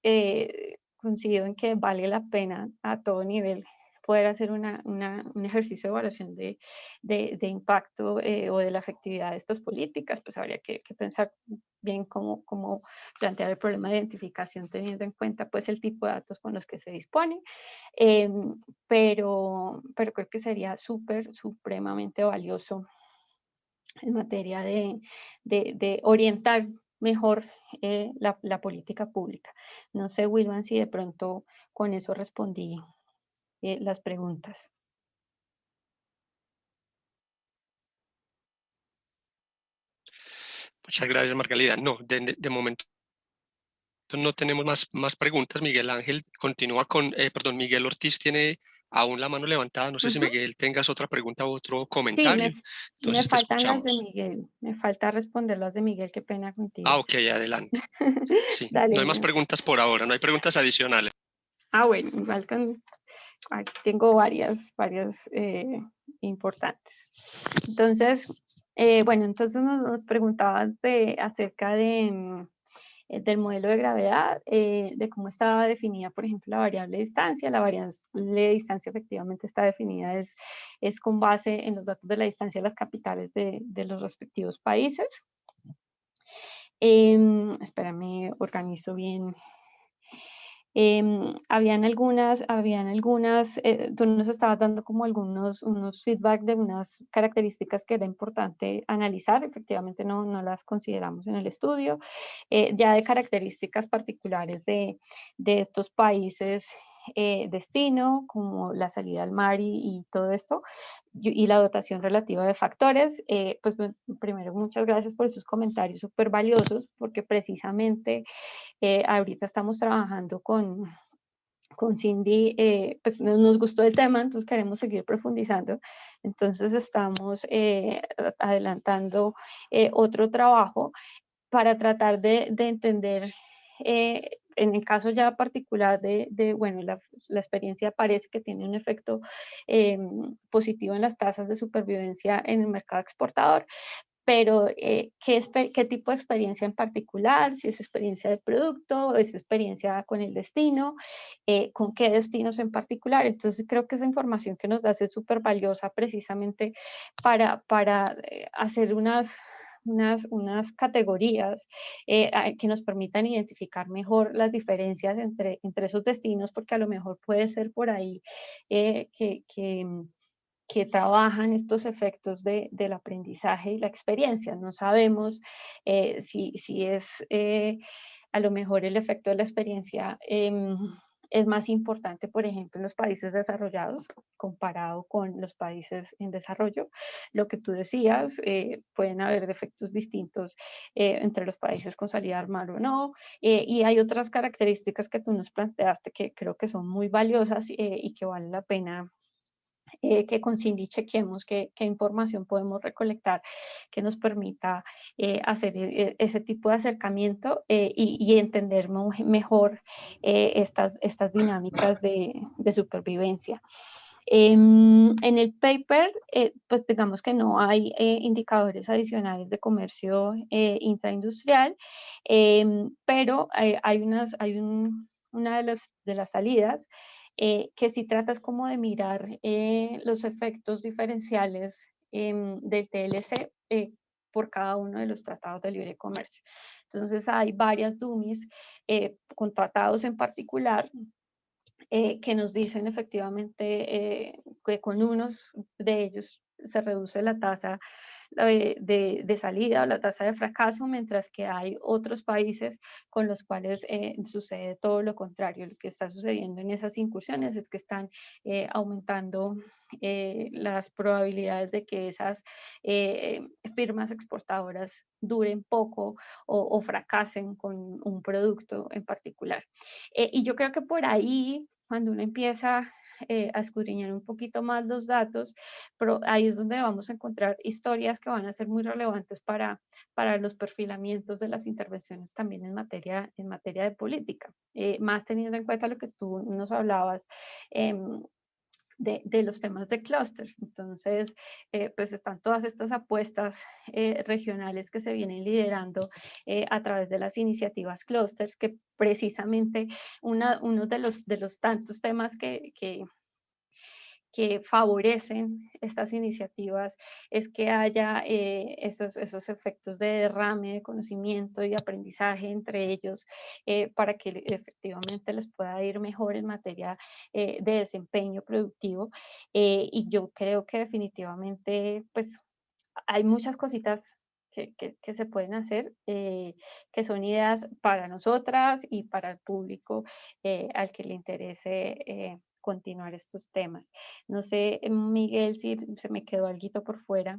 coincido en que vale la pena a todo nivel poder hacer un ejercicio de evaluación de impacto o de la efectividad de estas políticas, pues habría que pensar bien cómo plantear el problema de identificación teniendo en cuenta pues el tipo de datos con los que se dispone, pero creo que sería supremamente valioso en materia de orientar mejor la política pública. No sé, Wilman, si de pronto con eso respondí las preguntas. Muchas gracias, Margalida. No, de momento no tenemos más preguntas. Miguel Ángel continúa con, perdón, Miguel Ortiz tiene aún la mano levantada. No sé si Miguel tengas otra pregunta u otro Sí, comentario. me Entonces te faltan las de escuchamos. Miguel. Me falta responder las de Miguel. Qué pena contigo. Ah, ok, adelante. Sí, no Dale, hay más preguntas por ahora, no hay preguntas adicionales. bueno, igual aquí tengo varias importantes. Entonces, bueno, entonces nos preguntabas acerca del modelo de gravedad, de cómo estaba definida, por ejemplo, la variable de distancia. La variable de distancia efectivamente está definida, es con base en los datos de la distancia de las capitales de los respectivos países. Espérame, organizo bien. Habían algunas, tú nos estabas dando como unos feedback de unas características que era importante analizar. Efectivamente no las consideramos en el estudio. Ya de características particulares de estos países destino, como la salida al mar y todo esto, y la dotación relativa de factores. Pues primero, muchas gracias por esos comentarios súper valiosos, porque precisamente ahorita estamos trabajando con Cindy, pues nos gustó el tema, entonces queremos seguir profundizando. Entonces estamos adelantando otro trabajo para tratar de entender, en el caso ya particular bueno, la experiencia parece que tiene un efecto positivo en las tasas de supervivencia en el mercado exportador, pero ¿qué tipo de experiencia en particular? Si es experiencia de producto, o es experiencia con el destino, con qué destinos en particular. Entonces creo que esa información que nos da es súper valiosa precisamente para hacer unas categorías que nos permitan identificar mejor las diferencias entre esos destinos, porque a lo mejor puede ser por ahí que trabajan estos efectos del aprendizaje y la experiencia. No sabemos si es a lo mejor el efecto de la experiencia es más importante, por ejemplo, en los países desarrollados comparado con los países en desarrollo. Lo que tú decías, pueden haber efectos distintos entre los países con salida al mar o no, y hay otras características que tú nos planteaste que creo que son muy valiosas y que vale la pena que con Cindy chequemos qué información podemos recolectar que nos permita hacer ese tipo de acercamiento y entender mejor estas dinámicas de supervivencia. En el paper, pues digamos que no hay indicadores adicionales de comercio intraindustrial, pero hay una de las salidas que si tratas como de mirar los efectos diferenciales del TLC por cada uno de los tratados de libre comercio. Entonces hay varias dummies con tratados en particular que nos dicen efectivamente que con unos de ellos se reduce la tasa de salida o la tasa de fracaso, mientras que hay otros países con los cuales sucede todo lo contrario. Lo que está sucediendo en esas incursiones es que están aumentando las probabilidades de que esas firmas exportadoras duren poco o fracasen con un producto en particular. Y yo creo que por ahí, cuando uno empieza a escudriñar un poquito más los datos, pero ahí es donde vamos a encontrar historias que van a ser muy relevantes para los perfilamientos de las intervenciones también en materia de política, más teniendo en cuenta lo que tú nos hablabas de los temas de clústeres. Entonces, pues están todas estas apuestas regionales que se vienen liderando a través de las iniciativas clústeres, que precisamente uno de los tantos temas que que favorecen estas iniciativas es que haya esos efectos de derrame de conocimiento y de aprendizaje entre ellos para que efectivamente les pueda ir mejor en materia de desempeño productivo. Y yo creo que definitivamente pues hay muchas cositas que se pueden hacer, que son ideas para nosotras y para el público al que le interese continuar estos temas. No sé, Miguel, si se me quedó algo por fuera.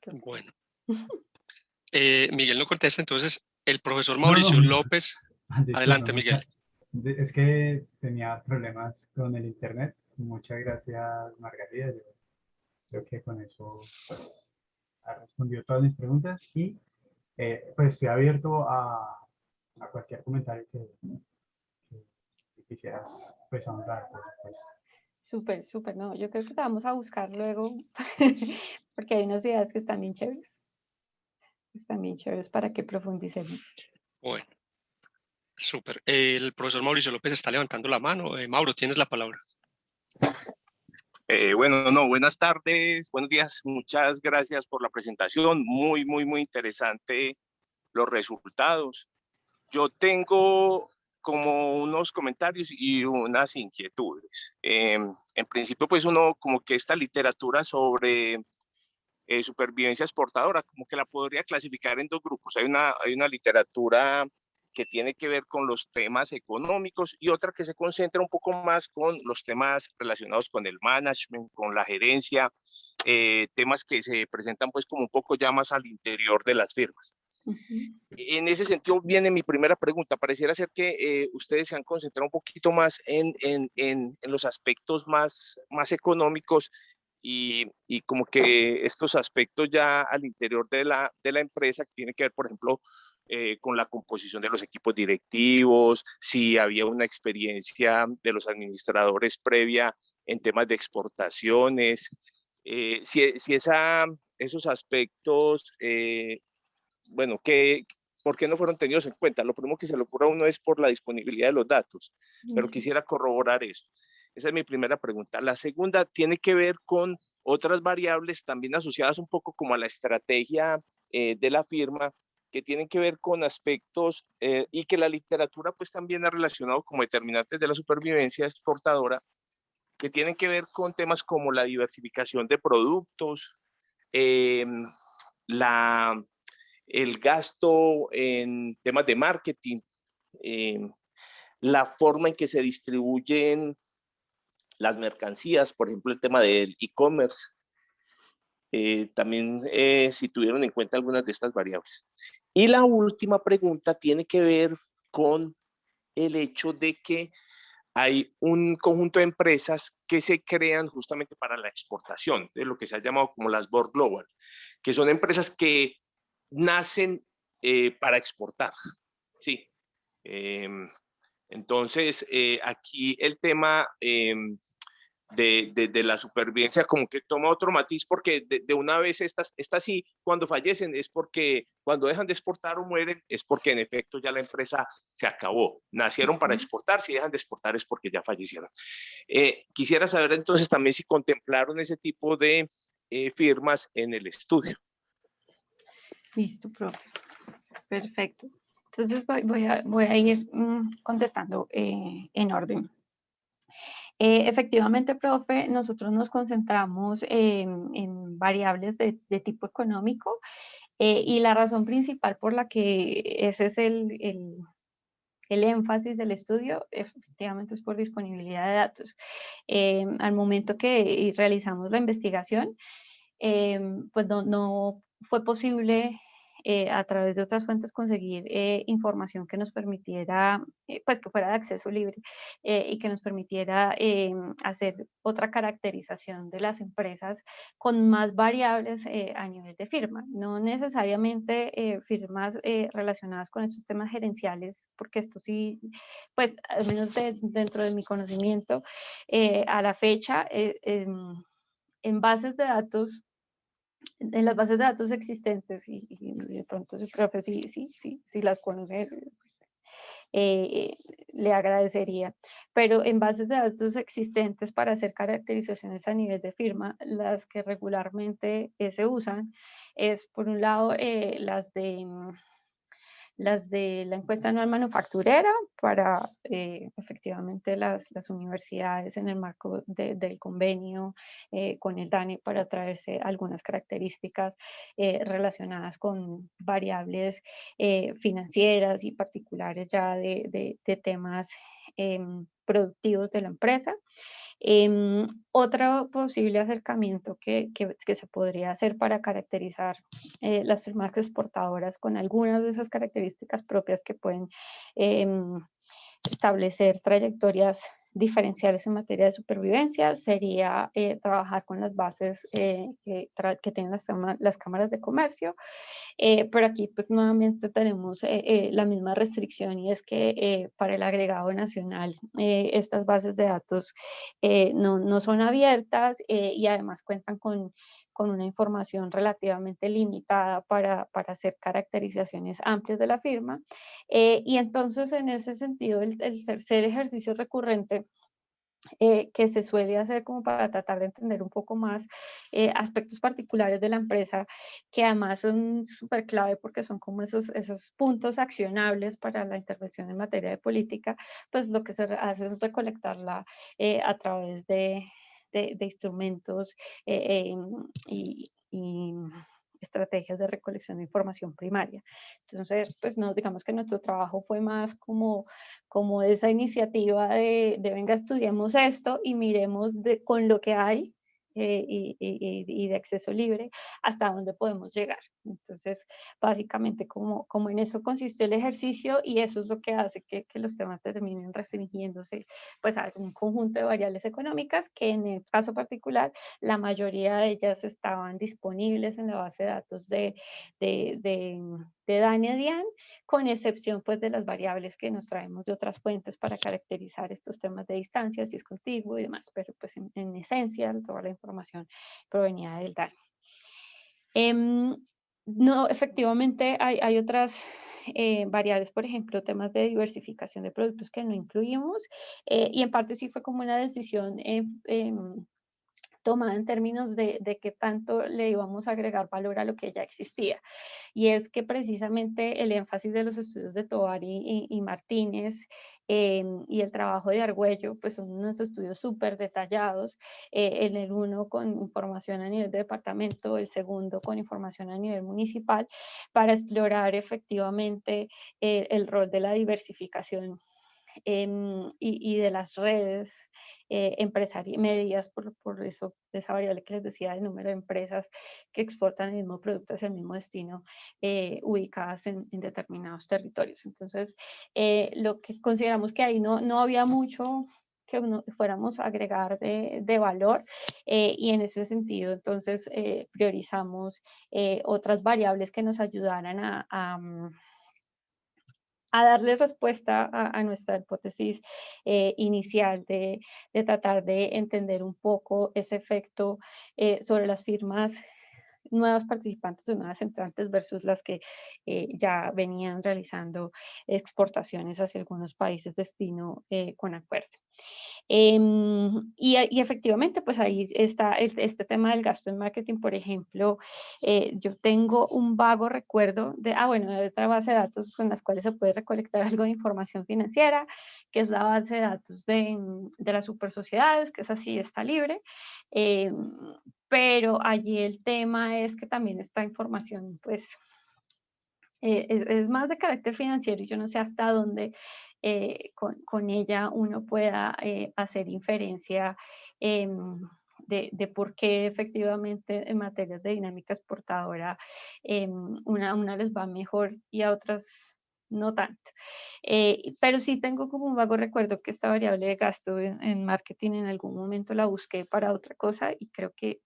Bueno, Miguel no contesta, entonces el profesor No, no. Mauricio López. Disculpa, Adelante, Miguel. es que tenía problemas con el internet. Muchas gracias, Margarita. Yo creo que con eso pues, ha respondido todas mis preguntas y pues estoy abierto a cualquier comentario que quisieras pues ahondar. Pues. Súper, súper, no, yo creo que te vamos a buscar luego, porque hay unas ideas que están bien chéveres para que profundicemos. Bueno, súper. El profesor Mauricio López está levantando la mano. Mauro, tienes la palabra. Buenas tardes, buenos días, muchas gracias por la presentación, muy interesante los resultados. Yo tengo como unos comentarios y unas inquietudes. En principio, pues uno como que esta literatura sobre supervivencia exportadora, como que la podría clasificar en dos grupos. Hay una literatura que tiene que ver con los temas económicos y otra que se concentra un poco más con los temas relacionados con el management, con la gerencia, temas que se presentan pues como un poco ya más al interior de las firmas. En ese sentido viene mi primera pregunta. Pareciera ser que ustedes se han concentrado un poquito más en los aspectos más económicos y como que estos aspectos ya al interior de la empresa que tiene que ver, por ejemplo, con la composición de los equipos directivos, si había una experiencia de los administradores previa en temas de exportaciones, si esos aspectos, ¿por qué no fueron tenidos en cuenta? Lo primero que se le ocurre a uno es por la disponibilidad de los datos, pero quisiera corroborar eso. Esa es mi primera pregunta. La segunda tiene que ver con otras variables también asociadas un poco como a la estrategia de la firma, que tienen que ver con aspectos y que la literatura pues también ha relacionado como determinantes de la supervivencia exportadora, que tienen que ver con temas como la diversificación de productos, el gasto en temas de marketing, la forma en que se distribuyen las mercancías, por ejemplo, el tema del e-commerce. También si tuvieron en cuenta algunas de estas variables. Y la última pregunta tiene que ver con el hecho de que hay un conjunto de empresas que se crean justamente para la exportación, de lo que se ha llamado como las Board Global, que son empresas que nacen para exportar. Sí. Entonces, aquí el tema de la supervivencia como que toma otro matiz porque de una vez estas sí, cuando fallecen es porque, cuando dejan de exportar o mueren, es porque en efecto ya la empresa se acabó. Nacieron para exportar, si dejan de exportar es porque ya fallecieron. Quisiera saber entonces también si contemplaron ese tipo de firmas en el estudio. Listo, profe. Perfecto. Entonces voy a ir contestando en orden. Efectivamente, profe, nosotros nos concentramos en variables de tipo económico y la razón principal por la que ese es el énfasis del estudio, efectivamente, es por disponibilidad de datos. Al momento que realizamos la investigación, pues no fue posible a través de otras fuentes conseguir información que nos permitiera, pues que fuera de acceso libre y que nos permitiera hacer otra caracterización de las empresas con más variables a nivel de firma. No necesariamente firmas relacionadas con estos temas gerenciales, porque esto sí, pues al menos dentro de mi conocimiento, a la fecha, en bases de datos, en las bases de datos existentes, y de pronto el profe si las conoce, le agradecería, pero en bases de datos existentes para hacer caracterizaciones a nivel de firma, las que regularmente se usan es, por un lado, las de la encuesta anual manufacturera para efectivamente las universidades en el marco del convenio con el DANE para traerse algunas características relacionadas con variables financieras y particulares ya de temas productivos de la empresa. Otro posible acercamiento que se podría hacer para caracterizar las firmas exportadoras con algunas de esas características propias que pueden establecer trayectorias diferenciales en materia de supervivencia sería trabajar con las bases que tienen las cámaras de comercio. Pero aquí pues nuevamente tenemos la misma restricción, y es que para el agregado nacional estas bases de datos no son abiertas y además cuentan con una información relativamente limitada para hacer caracterizaciones amplias de la firma. Y entonces en ese sentido el tercer ejercicio recurrente que se suele hacer como para tratar de entender un poco más aspectos particulares de la empresa, que además son súper clave porque son como esos puntos accionables para la intervención en materia de política, pues lo que se hace es recolectarla a través de instrumentos y estrategias de recolección de información primaria. Entonces, pues no, digamos que nuestro trabajo fue más como esa iniciativa de venga, estudiemos esto y miremos con lo que hay y de acceso libre hasta dónde podemos llegar. Entonces, básicamente como en eso consistió el ejercicio, y eso es lo que hace que los temas terminen restringiéndose pues a un conjunto de variables económicas que en el caso particular la mayoría de ellas estaban disponibles en la base de datos de DANE DIAN, con excepción pues de las variables que nos traemos de otras fuentes para caracterizar estos temas de distancia, si es contiguo y demás, pero pues en esencia toda la información provenía del DANE. No, efectivamente hay otras variables, por ejemplo, temas de diversificación de productos que no incluimos, y en parte sí fue como una decisión tomada en términos de qué tanto le íbamos a agregar valor a lo que ya existía. Y es que precisamente el énfasis de los estudios de Tovar y Martínez y el trabajo de Argüello, pues son unos estudios súper detallados, en el uno con información a nivel de departamento, el segundo con información a nivel municipal, para explorar efectivamente el rol de la diversificación y de las redes medidas por eso, esa variable que les decía del número de empresas que exportan el mismo producto hacia el mismo destino, ubicadas en determinados territorios. Entonces, lo que consideramos que ahí no había mucho que fuéramos a agregar de valor, y en ese sentido entonces priorizamos otras variables que nos ayudaran a darle respuesta a nuestra hipótesis inicial de tratar de entender un poco ese efecto sobre las firmas nuevas participantes o nuevas entrantes versus las que ya venían realizando exportaciones hacia algunos países destino con acuerdo. Y efectivamente, pues ahí está este tema del gasto en marketing, por ejemplo. Yo tengo un vago recuerdo de otra base de datos con las cuales se puede recolectar algo de información financiera, que es la base de datos de las supersociedades, que es así, está libre. Pero allí el tema es que también esta información, pues, es más de carácter financiero, y yo no sé hasta dónde con ella uno pueda hacer inferencia de por qué efectivamente en materias de dinámica exportadora una les va mejor y a otras no tanto. Pero sí tengo como un vago recuerdo que esta variable de gasto en marketing en algún momento la busqué para otra cosa, y creo que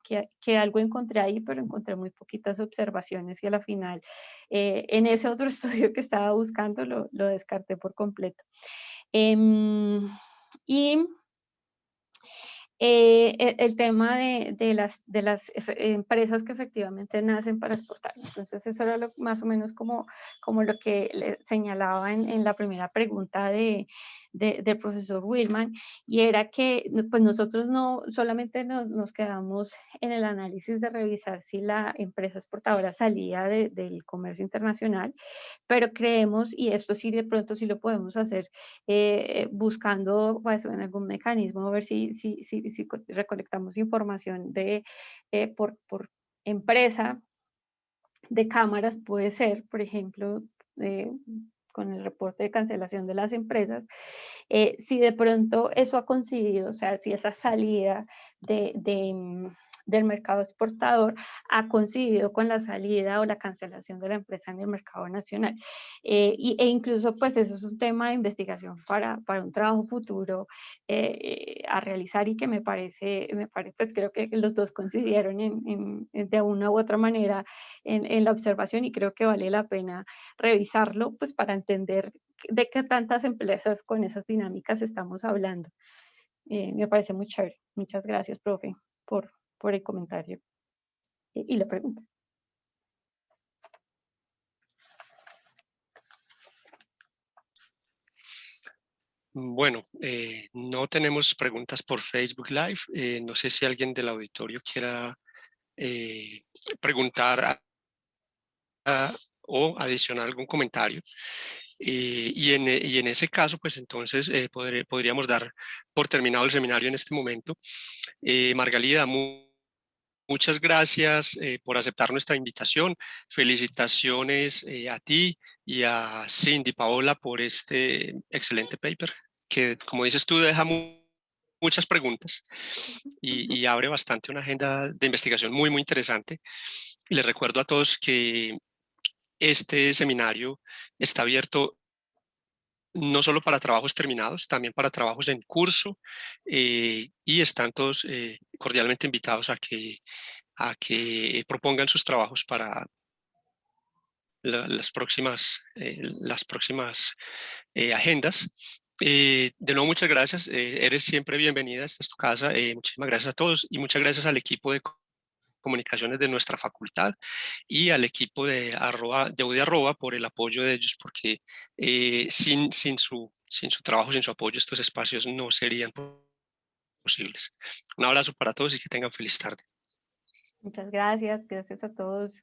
algo encontré ahí, pero encontré muy poquitas observaciones, y a la final en ese otro estudio que estaba buscando lo descarté por completo. Y el tema de las empresas que efectivamente nacen para exportar. Entonces eso era más o menos como lo que le señalaba en la primera pregunta del profesor Willman, y era que pues nosotros no solamente nos quedamos en el análisis de revisar si la empresa exportadora salía del comercio internacional, pero creemos, y esto sí de pronto sí lo podemos hacer buscando pues, en algún mecanismo, a ver si recolectamos información por empresa de cámaras, puede ser, por ejemplo, con el reporte de cancelación de las empresas, si de pronto eso ha coincidido, o sea, si esa salida del mercado exportador ha coincidido con la salida o la cancelación de la empresa en el mercado nacional. E incluso, pues eso es un tema de investigación para un trabajo futuro a realizar, y que me parece, pues creo que los dos coincidieron de una u otra manera en la observación, y creo que vale la pena revisarlo, pues para entender de qué tantas empresas con esas dinámicas estamos hablando. Me parece muy chévere. Muchas gracias, profe, por el comentario y la pregunta. Bueno, no tenemos preguntas por Facebook Live. No sé si alguien del auditorio quiera preguntar o adicionar algún comentario. Y en ese caso, pues entonces podríamos dar por terminado el seminario en este momento. Margalida, muchas gracias por aceptar nuestra invitación. Felicitaciones a ti y a Cindy Paola por este excelente paper, que como dices tú deja muchas preguntas y abre bastante una agenda de investigación muy interesante. Y les recuerdo a todos que este seminario está abierto no solo para trabajos terminados, también para trabajos en curso, y están todos cordialmente invitados a que propongan sus trabajos para las próximas agendas. De nuevo, muchas gracias. Eres siempre bienvenida. Esta es tu casa. Muchísimas gracias a todos y muchas gracias al equipo de comunicaciones de nuestra facultad y al equipo de UDI Arroba por el apoyo de ellos, porque sin su trabajo, sin su apoyo, estos espacios no serían posibles. Un abrazo para todos y que tengan feliz tarde. Muchas gracias. Gracias a todos.